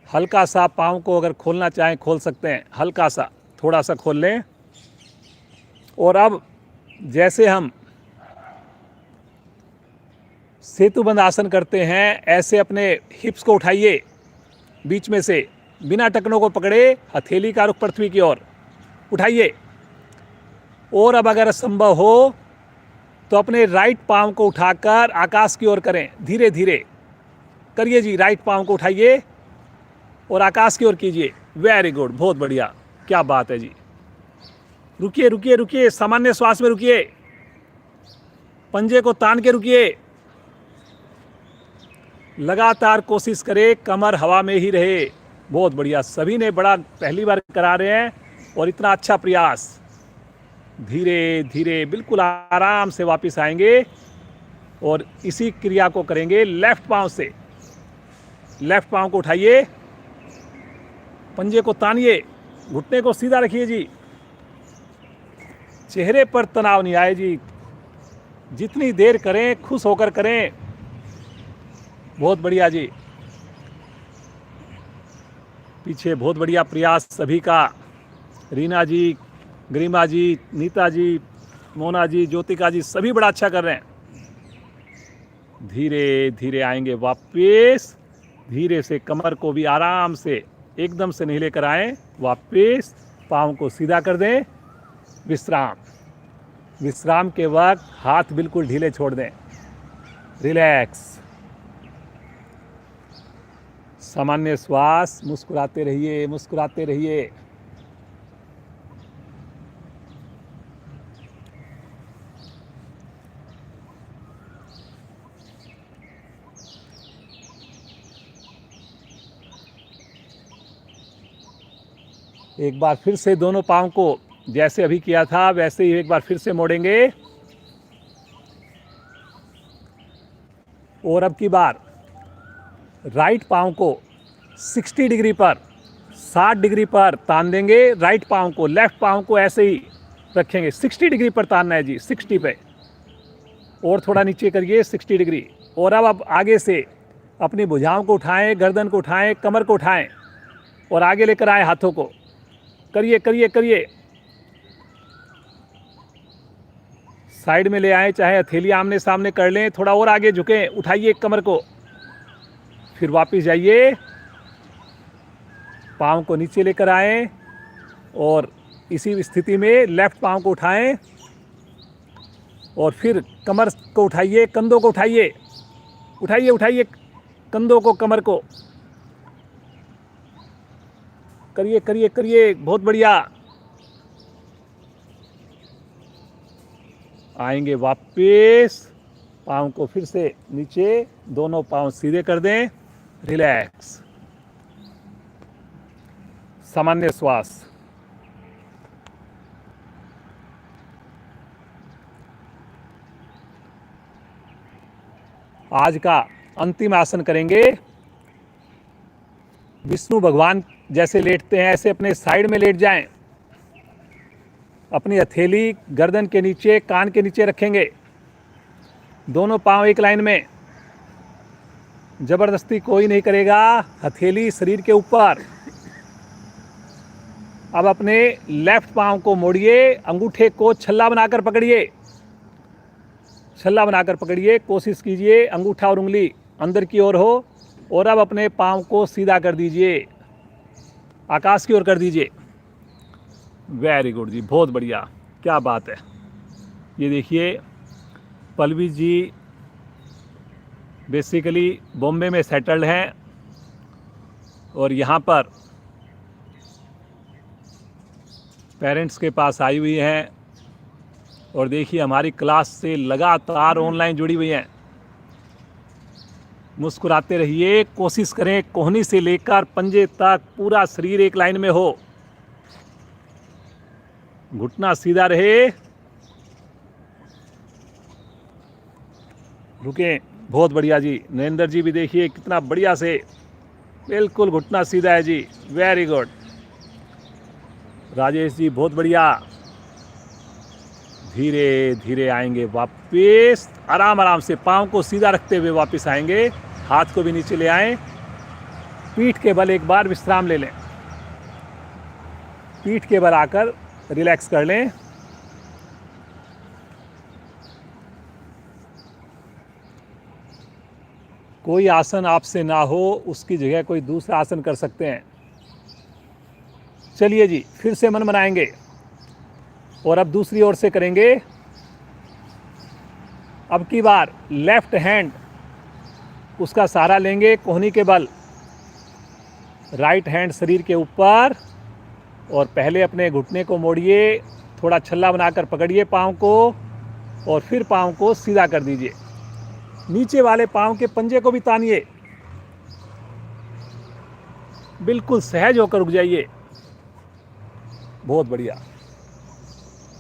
हल्का सा पाँव को अगर खोलना चाहें खोल सकते हैं, हल्का सा थोड़ा सा खोल लें। और अब जैसे हम सेतुबंद आसन करते हैं, ऐसे अपने हिप्स को उठाइए, बीच में से बिना टखनों को पकड़े हथेली का रुख पृथ्वी की ओर उठाइए। और अब अगर संभव हो तो अपने राइट पाँव को उठाकर आकाश की ओर करें, धीरे धीरे करिए जी। राइट पाँव को उठाइए और आकाश की ओर कीजिए। वेरी गुड, बहुत बढ़िया, क्या बात है जी। रुकिए रुकिए रुकिए, सामान्य श्वास में रुकिए, पंजे को तान के रुकिए। लगातार कोशिश करें कमर हवा में ही रहे। बहुत बढ़िया, सभी ने बड़ा पहली बार करा रहे हैं और इतना अच्छा प्रयास। धीरे धीरे बिल्कुल आराम से वापस आएंगे और इसी क्रिया को करेंगे लेफ्ट पाँव से। लेफ्ट पाँव को उठाइए, पंजे को तानिए, घुटने को सीधा रखिए जी। चेहरे पर तनाव नहीं आए जी। जितनी देर करें खुश होकर करें। बहुत बढ़िया जी। पीछे बहुत बढ़िया प्रयास सभी का। रीना जी, गरिमा जी, नीता जी, मोना जी, ज्योतिका जी, सभी बड़ा अच्छा कर रहे हैं। धीरे धीरे आएंगे वापस। धीरे से कमर को भी आराम से, एकदम से नहीं लेकर आएं। वापस पाँव को सीधा कर दें। विश्राम। विश्राम के वक्त हाथ बिल्कुल ढीले छोड़ दें। रिलैक्स। सामान्य श्वास, मुस्कुराते रहिए, मुस्कुराते रहिए। एक बार फिर से दोनों पाँव को जैसे अभी किया था वैसे ही एक बार फिर से मोड़ेंगे। और अब की बार राइट पाँव को 60 डिग्री पर, 60 डिग्री पर तान देंगे। राइट पाँव को, लेफ्ट पाँव को ऐसे ही रखेंगे। 60 डिग्री पर तानना है जी, 60 पे। और थोड़ा नीचे करिए, 60 डिग्री। और अब आगे से अपनी भुजाओं को उठाएं, गर्दन को उठाएं, कमर को उठाएं और आगे लेकर आए हाथों को। करिए करिए करिए। साइड में ले आए, चाहे हथेली आमने सामने कर लें। थोड़ा और आगे झुकें, उठाइए कमर को, फिर वापस जाइए। पाँव को नीचे लेकर आएं और इसी स्थिति में लेफ्ट पाँव को उठाएं और फिर कमर को उठाइए, कंधों को उठाइए, उठाइए उठाइए कंधों को, कमर को। करिए करिए करिए, बहुत बढ़िया। आएंगे वापस। पाँव को फिर से नीचे, दोनों पाँव सीधे कर दें। रिलैक्स। सामान्य श्वास। आज का अंतिम आसन करेंगे। विष्णु भगवान जैसे लेटते हैं ऐसे अपने साइड में लेट जाएं। अपनी हथेली गर्दन के नीचे, कान के नीचे रखेंगे। दोनों पांव एक लाइन में। जबरदस्ती कोई नहीं करेगा। हथेली शरीर के ऊपर। अब अपने लेफ्ट पांव को मोड़िए, अंगूठे को छल्ला बनाकर पकड़िए। छल्ला बनाकर पकड़िए, कोशिश कीजिए अंगूठा और उंगली अंदर की ओर हो। और अब अपने पाँव को सीधा कर दीजिए, आकाश की ओर कर दीजिए। वेरी गुड जी, बहुत बढ़िया, क्या बात है। ये देखिए, पल्लवी जी बेसिकली बॉम्बे में सेटल्ड हैं और यहाँ पर पेरेंट्स के पास आई हुई हैं। और देखिए हमारी क्लास से लगातार ऑनलाइन जुड़ी हुई हैं। मुस्कुराते रहिए, कोशिश करें कोहनी से लेकर पंजे तक पूरा शरीर एक लाइन में हो। घुटना सीधा रहे। रुकें, बहुत बढ़िया जी। नरेंद्र जी भी देखिए कितना बढ़िया से, बिल्कुल घुटना सीधा है जी, वेरी गुड। राजेश जी बहुत बढ़िया। धीरे धीरे आएंगे वापस, आराम आराम से पाँव को सीधा रखते हुए वापस आएंगे, हाथ को भी नीचे ले आएं, पीठ के बल एक बार विश्राम ले लें, पीठ के बल आकर रिलैक्स कर लें। कोई आसन आपसे ना हो उसकी जगह कोई दूसरा आसन कर सकते हैं। चलिए जी, फिर से मन बनाएंगे और अब दूसरी ओर से करेंगे। अब की बार लेफ्ट हैंड उसका सहारा लेंगे कोहनी के बल, राइट हैंड शरीर के ऊपर, और पहले अपने घुटने को मोड़िए, थोड़ा छल्ला बनाकर पकड़िए पाँव को और फिर पाँव को सीधा कर दीजिए। नीचे वाले पाँव के पंजे को भी तानिए, बिल्कुल सहज होकर रुक जाइए। बहुत बढ़िया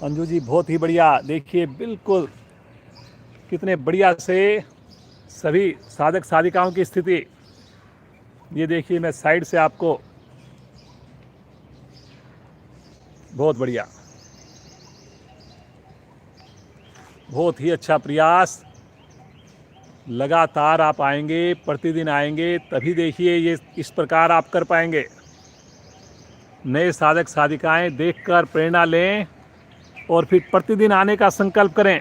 अंजू जी, बहुत ही बढ़िया। देखिए बिल्कुल कितने बढ़िया से सभी साधक साधिकाओं की स्थिति। ये देखिए मैं साइड से आपको, बहुत बढ़िया, बहुत ही अच्छा प्रयास। लगातार आप आएंगे, प्रतिदिन आएंगे, तभी देखिए ये इस प्रकार आप कर पाएंगे। नए साधक साधिकाएं देखकर प्रेरणा लें और फिर प्रतिदिन आने का संकल्प करें।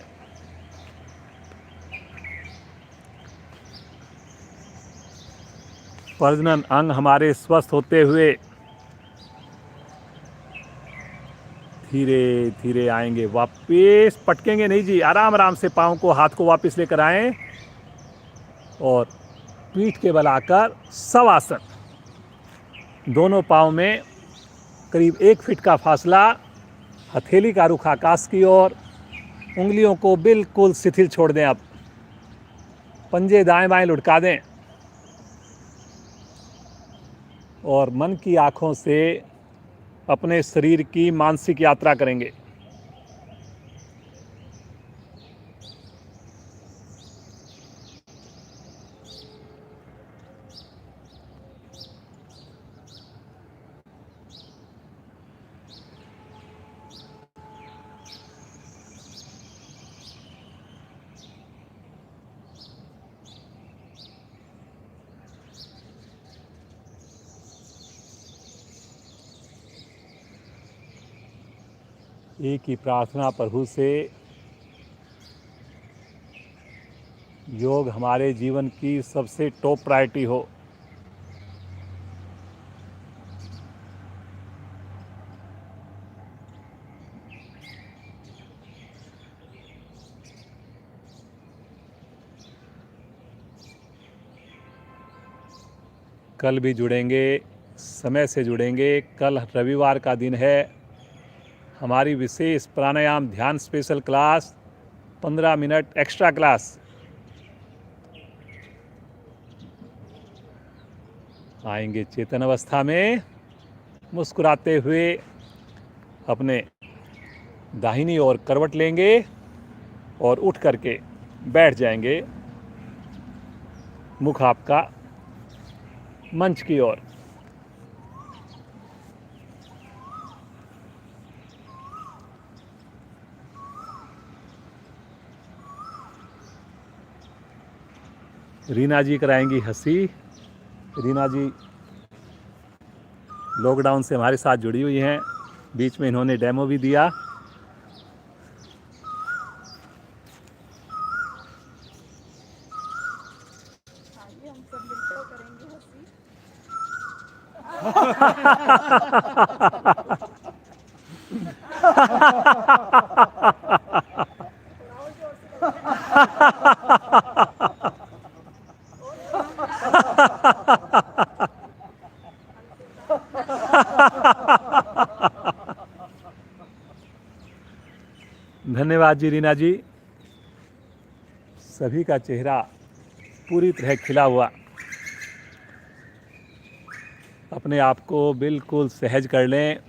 प्रजनन अंग हमारे स्वस्थ होते हुए धीरे धीरे आएंगे वापस, पटकेंगे नहीं जी, आराम आराम से पाँव को, हाथ को वापस लेकर आएं और पीठ के बल आकर शवासन। दोनों पाँव में करीब 1 फीट का फासला, हथेली का रुख आकाश की ओर, उंगलियों को बिल्कुल शिथिल छोड़ दें। अब पंजे दाएं बाएं लुढ़का दें और मन की आँखों से अपने शरीर की मानसिक यात्रा करेंगे। एक ही प्रार्थना प्रभु से, योग हमारे जीवन की सबसे टॉप प्रायोरिटी हो। कल भी जुड़ेंगे, समय से जुड़ेंगे। कल रविवार का दिन है, हमारी विशेष प्राणायाम ध्यान special class, 15 minute extra class. आएंगे चेतन अवस्था में, मुस्कुराते हुए अपने दाहिनी ओर करवट लेंगे और उठ करके बैठ जाएंगे, मुख आपका मंच की ओर। रीना जी कराएंगी हंसी। रीना जी लॉकडाउन से हमारे साथ जुड़ी हुई हैं, बीच में इन्होंने डेमो भी दिया। धन्यवाद जी रीना जी। सभी का चेहरा पूरी तरह खिला हुआ। अपने आप को बिल्कुल सहज कर लें।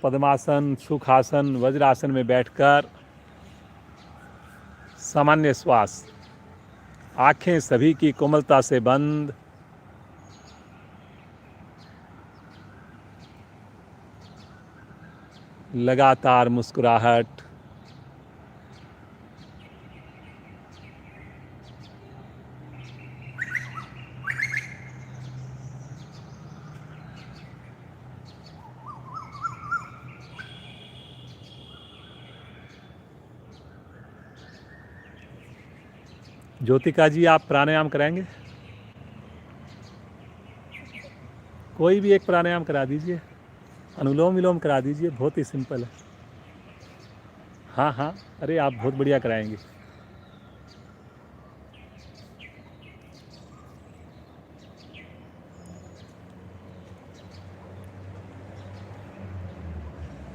पद्मासन, सुखासन, वज्रासन में बैठकर सामान्य श्वास आंखें सभी की कोमलता से बंद। लगातार मुस्कुराहट। ज्योतिका जी, आप प्राणायाम कराएंगे? कोई भी एक प्राणायाम करा दीजिए, अनुलोम विलोम करा दीजिए, बहुत ही सिंपल है। हाँ हाँ, अरे आप बहुत बढ़िया कराएंगे।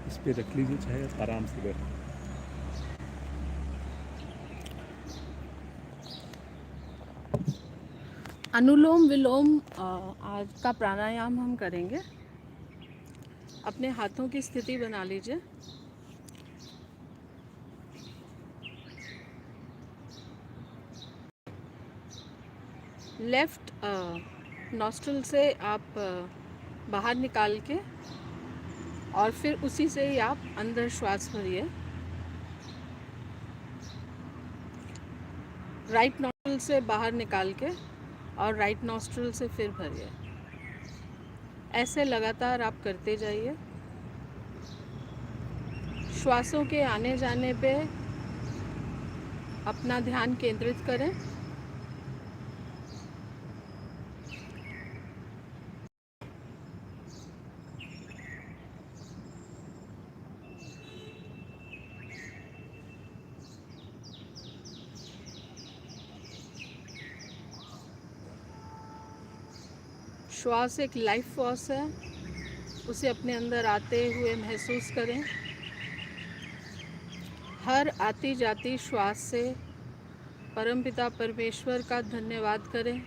इस पे रख लीजिए, चाहे आराम से बैठ। अनुलोम विलोम आज का प्राणायाम हम करेंगे। अपने हाथों की स्थिति बना लीजिए। लेफ्ट नॉस्ट्रल से आप बाहर निकाल के और फिर उसी से ही आप अंदर श्वास भरिए। राइट नॉस्ट्रल से बाहर निकाल के और राइट नॉस्ट्रल से फिर भरिए। ऐसे लगातार आप करते जाइए। श्वासों के आने जाने पे अपना ध्यान केंद्रित करें। श्वास एक लाइफ फोर्स है, उसे अपने अंदर आते हुए महसूस करें। हर आती जाती श्वास से परमपिता परमेश्वर का धन्यवाद करें।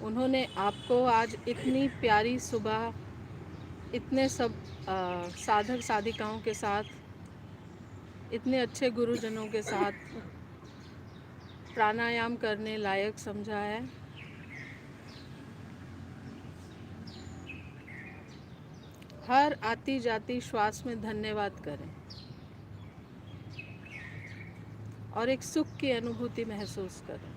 उन्होंने आपको आज इतनी प्यारी सुबह, इतने सब साधक साधिकाओं के साथ, इतने अच्छे गुरुजनों के साथ प्राणायाम करने लायक समझा है। हर आती जाती श्वास में धन्यवाद करें और एक सुख की अनुभूति महसूस करें।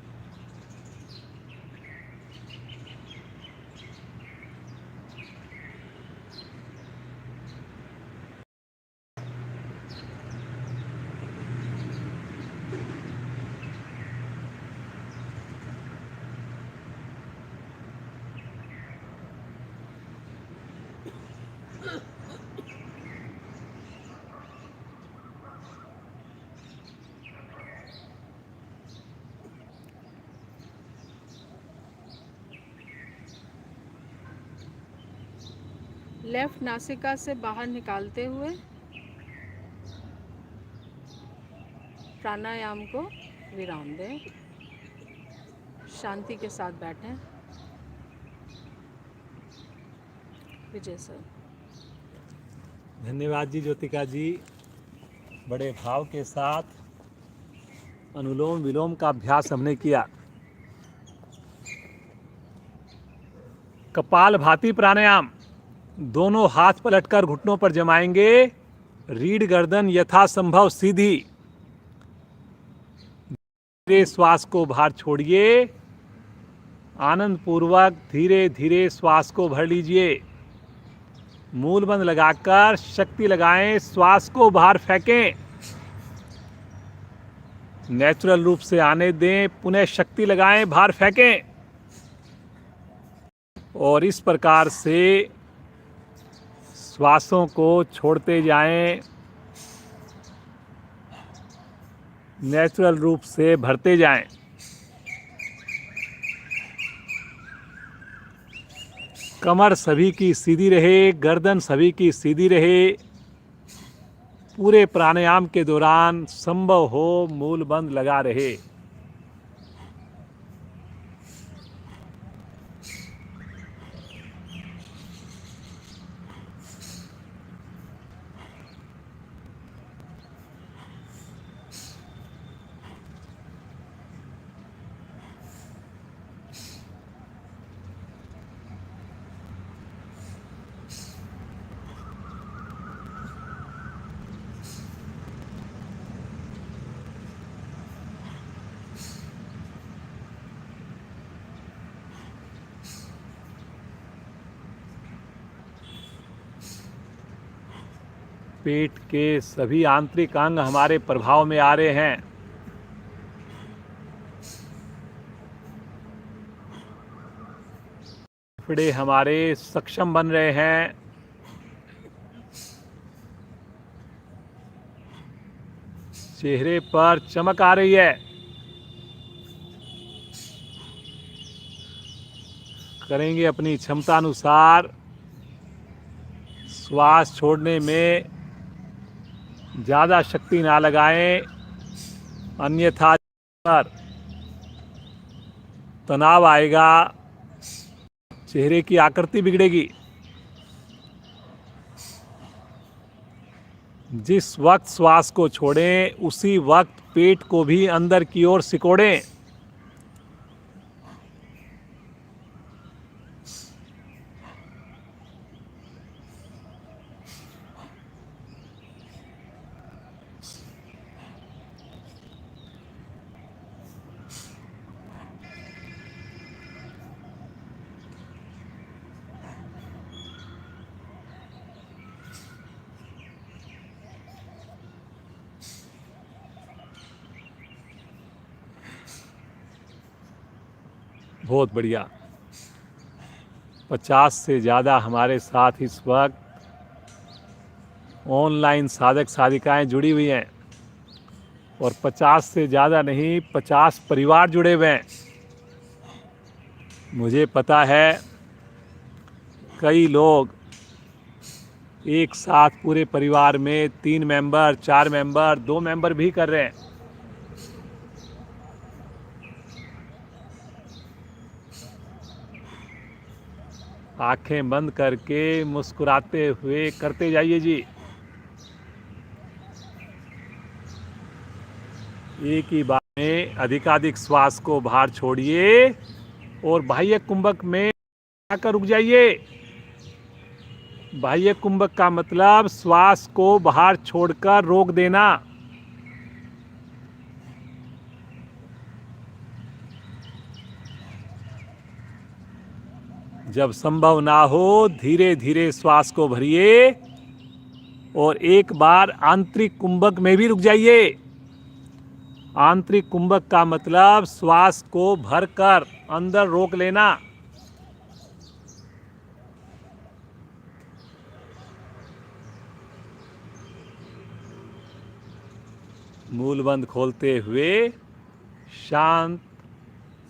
लेफ्ट नासिका से बाहर निकालते हुए प्राणायाम को विराम दें। शांति के साथ बैठें। विजय सर। धन्यवाद जी ज्योतिका जी, बड़े भाव के साथ अनुलोम विलोम का अभ्यास हमने किया। कपालभाति प्राणायाम, दोनों हाथ पलटकर घुटनों पर जमाएंगे। रीढ़ गर्दन यथासंभव सीधी। धीरे श्वास को बाहर छोड़िए। आनंद पूर्वक धीरे धीरे श्वास को भर लीजिए। मूल बंद लगाकर शक्ति लगाएं, श्वास को बाहर फेंकें। नेचुरल रूप से आने दें, पुनः शक्ति लगाएं, बाहर फेंकें। और इस प्रकार से श्वासों को छोड़ते जाएं, नेचुरल रूप से भरते जाएं। कमर सभी की सीधी रहे, गर्दन सभी की सीधी रहे। पूरे प्राणायाम के दौरान संभव हो मूल बंद लगा रहे। पेट के सभी आंतरिक अंग हमारे प्रभाव में आ रहे हैं। फेफड़े हमारे सक्षम बन रहे हैं। चेहरे पर चमक आ रही है। करेंगे अपनी क्षमता अनुसार। श्वास छोड़ने में ज़्यादा शक्ति ना लगाएं, अन्यथा पर तनाव आएगा, चेहरे की आकृति बिगड़ेगी। जिस वक्त श्वास को छोड़ें उसी वक्त पेट को भी अंदर की ओर सिकोड़ें। बहुत बढ़िया। 50 से ज़्यादा हमारे साथ इस वक्त ऑनलाइन साधक साधिकाएं जुड़ी हुई हैं और 50 से ज़्यादा नहीं, 50 परिवार जुड़े हुए हैं। मुझे पता है कई लोग एक साथ पूरे परिवार में 3 मेंबर, 4 मेंबर, 2 मेंबर भी कर रहे हैं। आंखें बंद करके मुस्कुराते हुए करते जाइए जी। एक ही बार में अधिकाधिक श्वास को बाहर छोड़िए और बाह्य कुंभक में आकर रुक जाइए। बाह्य कुंभक का मतलब श्वास को बाहर छोड़कर रोक देना। जब संभव ना हो धीरे धीरे श्वास को भरिए और एक बार आंतरिक कुंभक में भी रुक जाइए। आंतरिक कुंभक का मतलब श्वास को भरकर अंदर रोक लेना। मूलबंद खोलते हुए शांत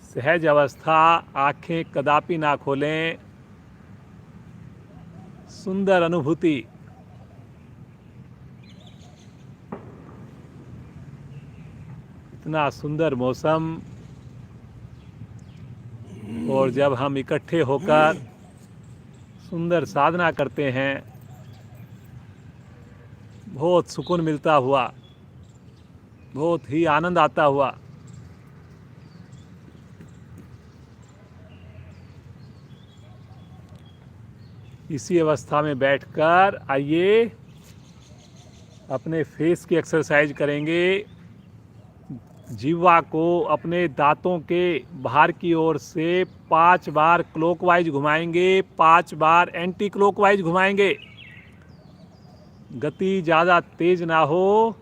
सहज अवस्था, आंखें कदापि ना खोलें। सुंदर अनुभूति। इतना सुंदर मौसम, और जब हम इकट्ठे होकर सुंदर साधना करते हैं बहुत सुकून मिलता हुआ, बहुत ही आनंद आता हुआ। इसी अवस्था में बैठकर आइए अपने फेस की एक्सरसाइज करेंगे। जीवा को अपने दांतों के बाहर की ओर से 5 बार क्लॉकवाइज घुमाएंगे, 5 बार एंटी क्लॉकवाइज घुमाएंगे। गति ज़्यादा तेज ना हो,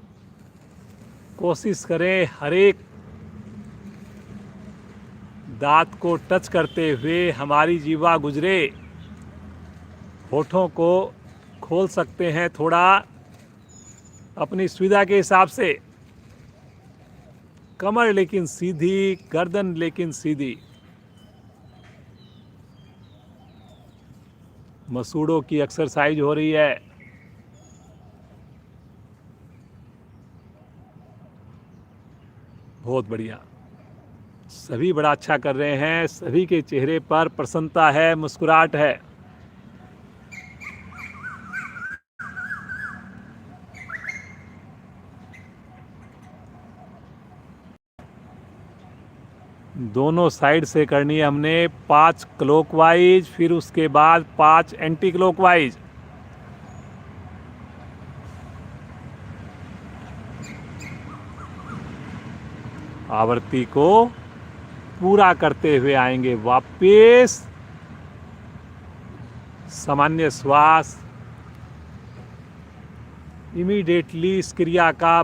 कोशिश करें हर एक दांत को टच करते हुए हमारी जीवा गुजरे। होठों को खोल सकते हैं थोड़ा अपनी सुविधा के हिसाब से। कमर लेकिन सीधी, गर्दन लेकिन सीधी। मसूड़ों की एक्सरसाइज हो रही है। बहुत बढ़िया। सभी बड़ा अच्छा कर रहे हैं। सभी के चेहरे पर प्रसन्नता है, मुस्कुराहट है। दोनों साइड से करनी है हमने 5 क्लॉकवाइज, फिर उसके बाद 5 एंटी क्लॉकवाइज। आवृत्ति को पूरा करते हुए आएंगे वापस सामान्य श्वास। इमीडिएटली इस क्रिया का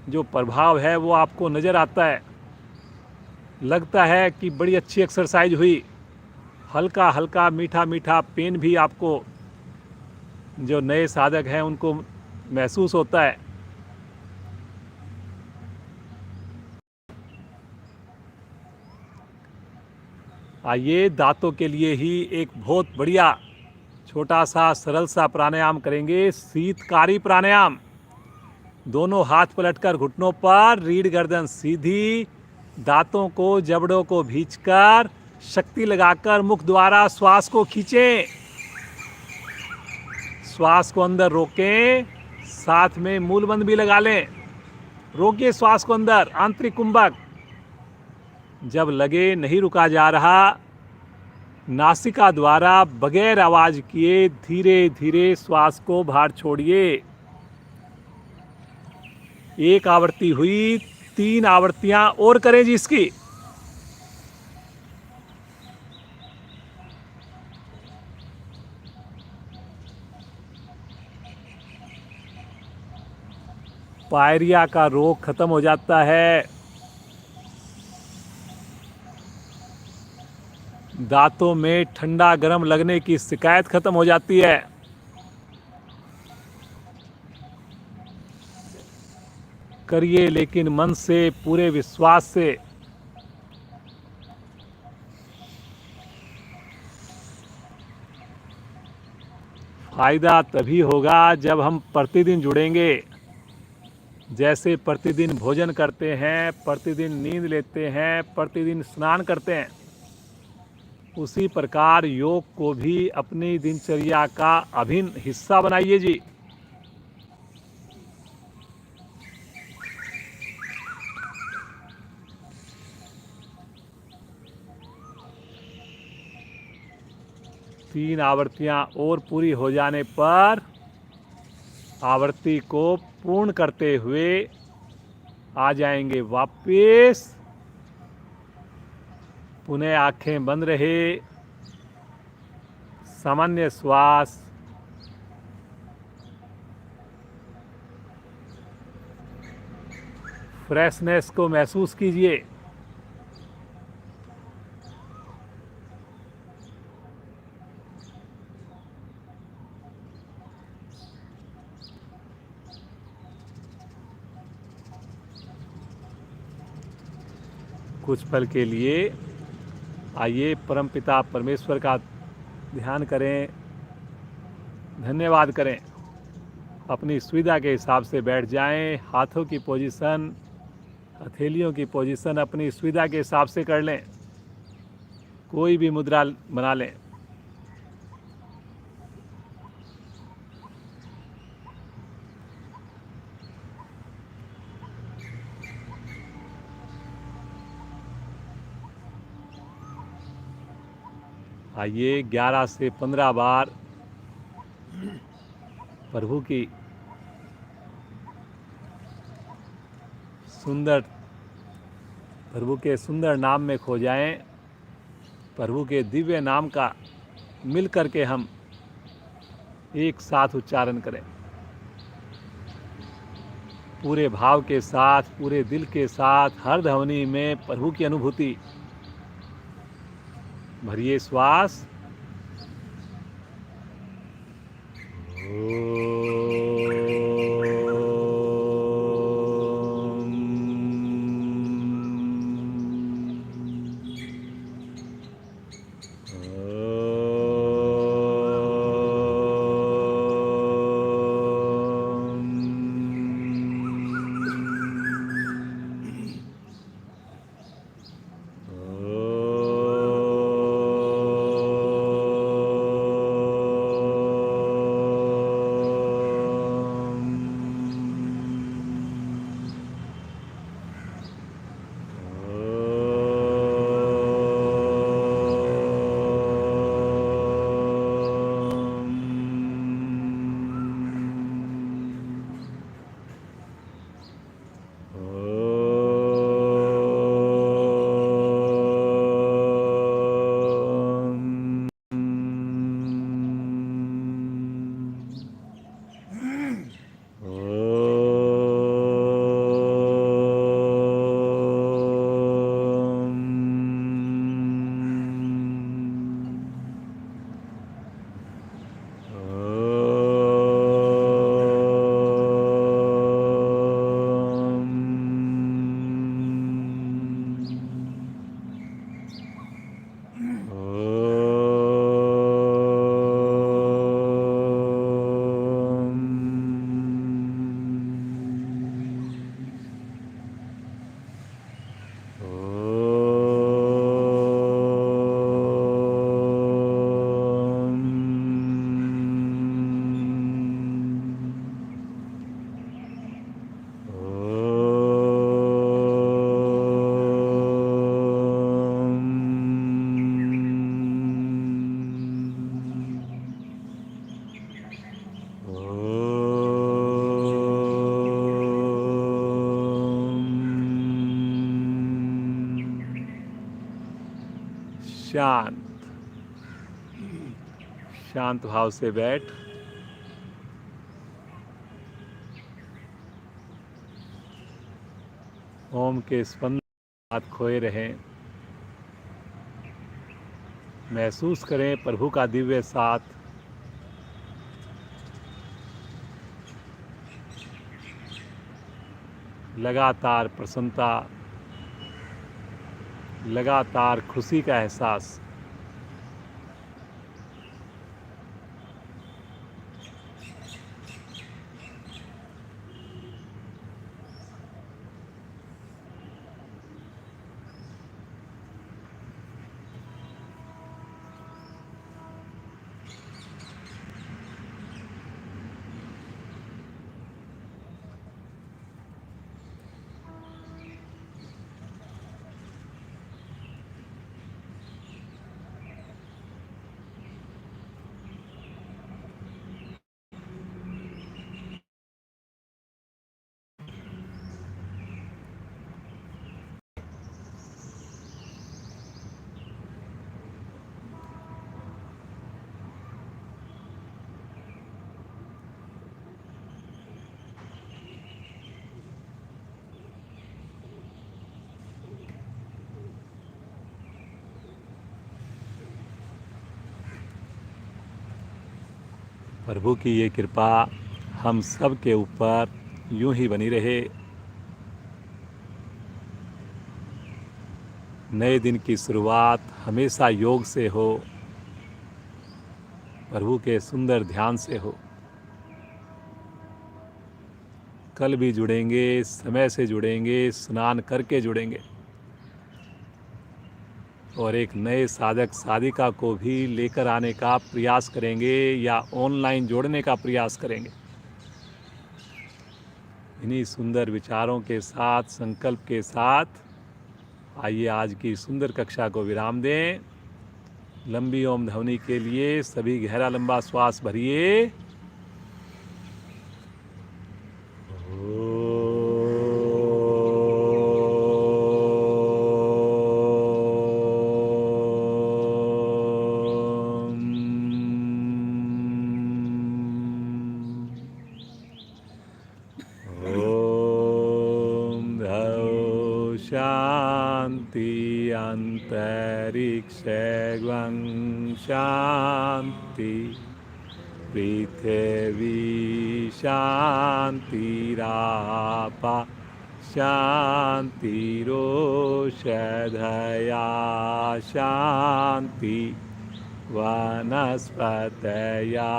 जो प्रभाव है वो आपको नज़र आता है। लगता है कि बड़ी अच्छी एक्सरसाइज हुई। हल्का हल्का मीठा मीठा पेन भी आपको, जो नए साधक हैं उनको महसूस होता है। आइए दांतों के लिए ही एक बहुत बढ़िया छोटा सा सरल सा प्राणायाम करेंगे, शीतकारी प्राणायाम। दोनों हाथ पलटकर घुटनों पर, रीढ़ गर्दन सीधी, दांतों को जबड़ों को भींचकर शक्ति लगाकर मुख द्वारा श्वास को खींचें। श्वास को अंदर रोकें, साथ में मूलबंद भी लगा लें। रोकिए श्वास को अंदर, आंतरिक कुंभक। जब लगे नहीं रुका जा रहा, नासिका द्वारा बगैर आवाज किए धीरे धीरे श्वास को बाहर छोड़िए। एक आवृत्ति हुई, 3 आवृत्तियां और करें जी इसकी। पायरिया का रोग खत्म हो जाता है। दांतों में ठंडा गर्म लगने की शिकायत खत्म हो जाती है। करिए लेकिन मन से, पूरे विश्वास से। फायदा तभी होगा जब हम प्रतिदिन जुड़ेंगे। जैसे प्रतिदिन भोजन करते हैं, प्रतिदिन नींद लेते हैं, प्रतिदिन स्नान करते हैं, उसी प्रकार योग को भी अपनी दिनचर्या का अभिन्न हिस्सा बनाइए जी। तीन आवृत्तियां और पूरी हो जाने पर आवृत्ति को पूर्ण करते हुए आ जाएंगे वापिस। पुनः आंखें बंद रहे, सामान्य श्वास। फ्रेशनेस को महसूस कीजिए। कुछ पल के लिए आइए परमपिता परमेश्वर का ध्यान करें, धन्यवाद करें। अपनी सुविधा के हिसाब से बैठ जाएं। हाथों की पोजीशन, हथेलियों की पोजीशन अपनी सुविधा के हिसाब से कर लें। कोई भी मुद्रा बना लें। आइए 11 से 15 बार प्रभु की प्रभु के सुंदर नाम में खो जाएं। प्रभु के दिव्य नाम का मिल करके हम एक साथ उच्चारण करें। पूरे भाव के साथ, पूरे दिल के साथ, हर ध्वनि में प्रभु की अनुभूति भरिए। श्वास। शांत शांत भाव से बैठ ओम के स्पंदन साथ खोए रहें। महसूस करें प्रभु का दिव्य साथ। लगातार प्रसन्नता, लगातार खुशी का एहसास। प्रभु की ये कृपा हम सब के ऊपर यूं ही बनी रहे। नए दिन की शुरुआत हमेशा योग से हो, प्रभु के सुंदर ध्यान से हो। कल भी जुड़ेंगे, समय से जुड़ेंगे, स्नान करके जुड़ेंगे और एक नए साधक साधिका को भी लेकर आने का प्रयास करेंगे या ऑनलाइन जोड़ने का प्रयास करेंगे। इन्हीं सुंदर विचारों के साथ, संकल्प के साथ आइए आज की सुंदर कक्षा को विराम दें। लंबी ओम ध्वनि के लिए सभी गहरा लंबा श्वास भरिए। शांति अंतरिक्षं शांति पृथिवी शांतिरापा शांतिरोषधया शांति वनस्पतया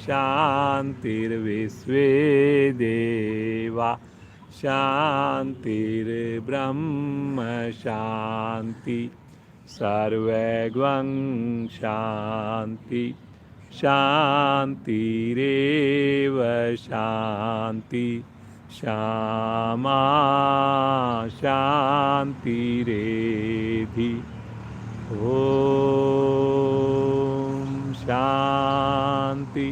शांतिर्विश्वे देवा शांतिर्ब्रह्म शांति सर्वैर्गं शांति शांतिरेव शांति श्यामा शांतिरेधि। ओम शांति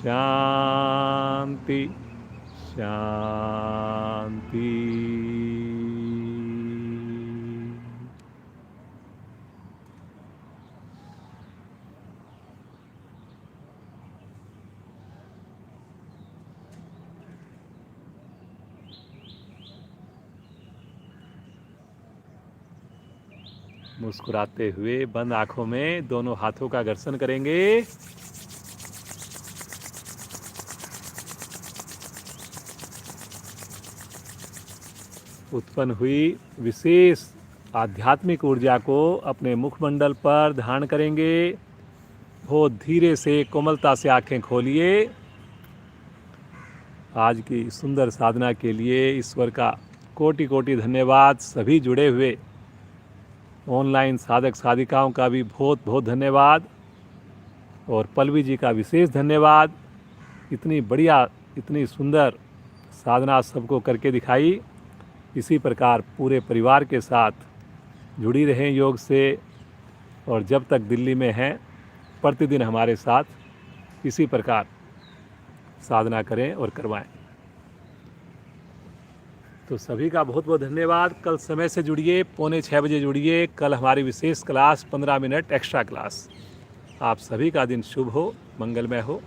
शांति शांति। मुस्कुराते हुए बंद आंखों में दोनों हाथों का घर्षण करेंगे। उत्पन्न हुई विशेष आध्यात्मिक ऊर्जा को अपने मुखमंडल पर धारण करेंगे। बहुत धीरे से कोमलता से आंखें खोलिए। आज की सुंदर साधना के लिए ईश्वर का कोटि कोटि धन्यवाद। सभी जुड़े हुए ऑनलाइन साधक साधिकाओं का भी बहुत बहुत धन्यवाद और पल्लवी जी का विशेष धन्यवाद। इतनी बढ़िया, इतनी सुंदर साधना सबको करके दिखाई। इसी प्रकार पूरे परिवार के साथ जुड़ी रहें योग से और जब तक दिल्ली में हैं प्रतिदिन हमारे साथ इसी प्रकार साधना करें और करवाएं। तो सभी का बहुत बहुत धन्यवाद। कल समय से जुड़िए, 5:45 बजे जुड़िए। कल हमारी विशेष क्लास 15 मिनट एक्स्ट्रा क्लास। आप सभी का दिन शुभ हो, मंगलमय हो।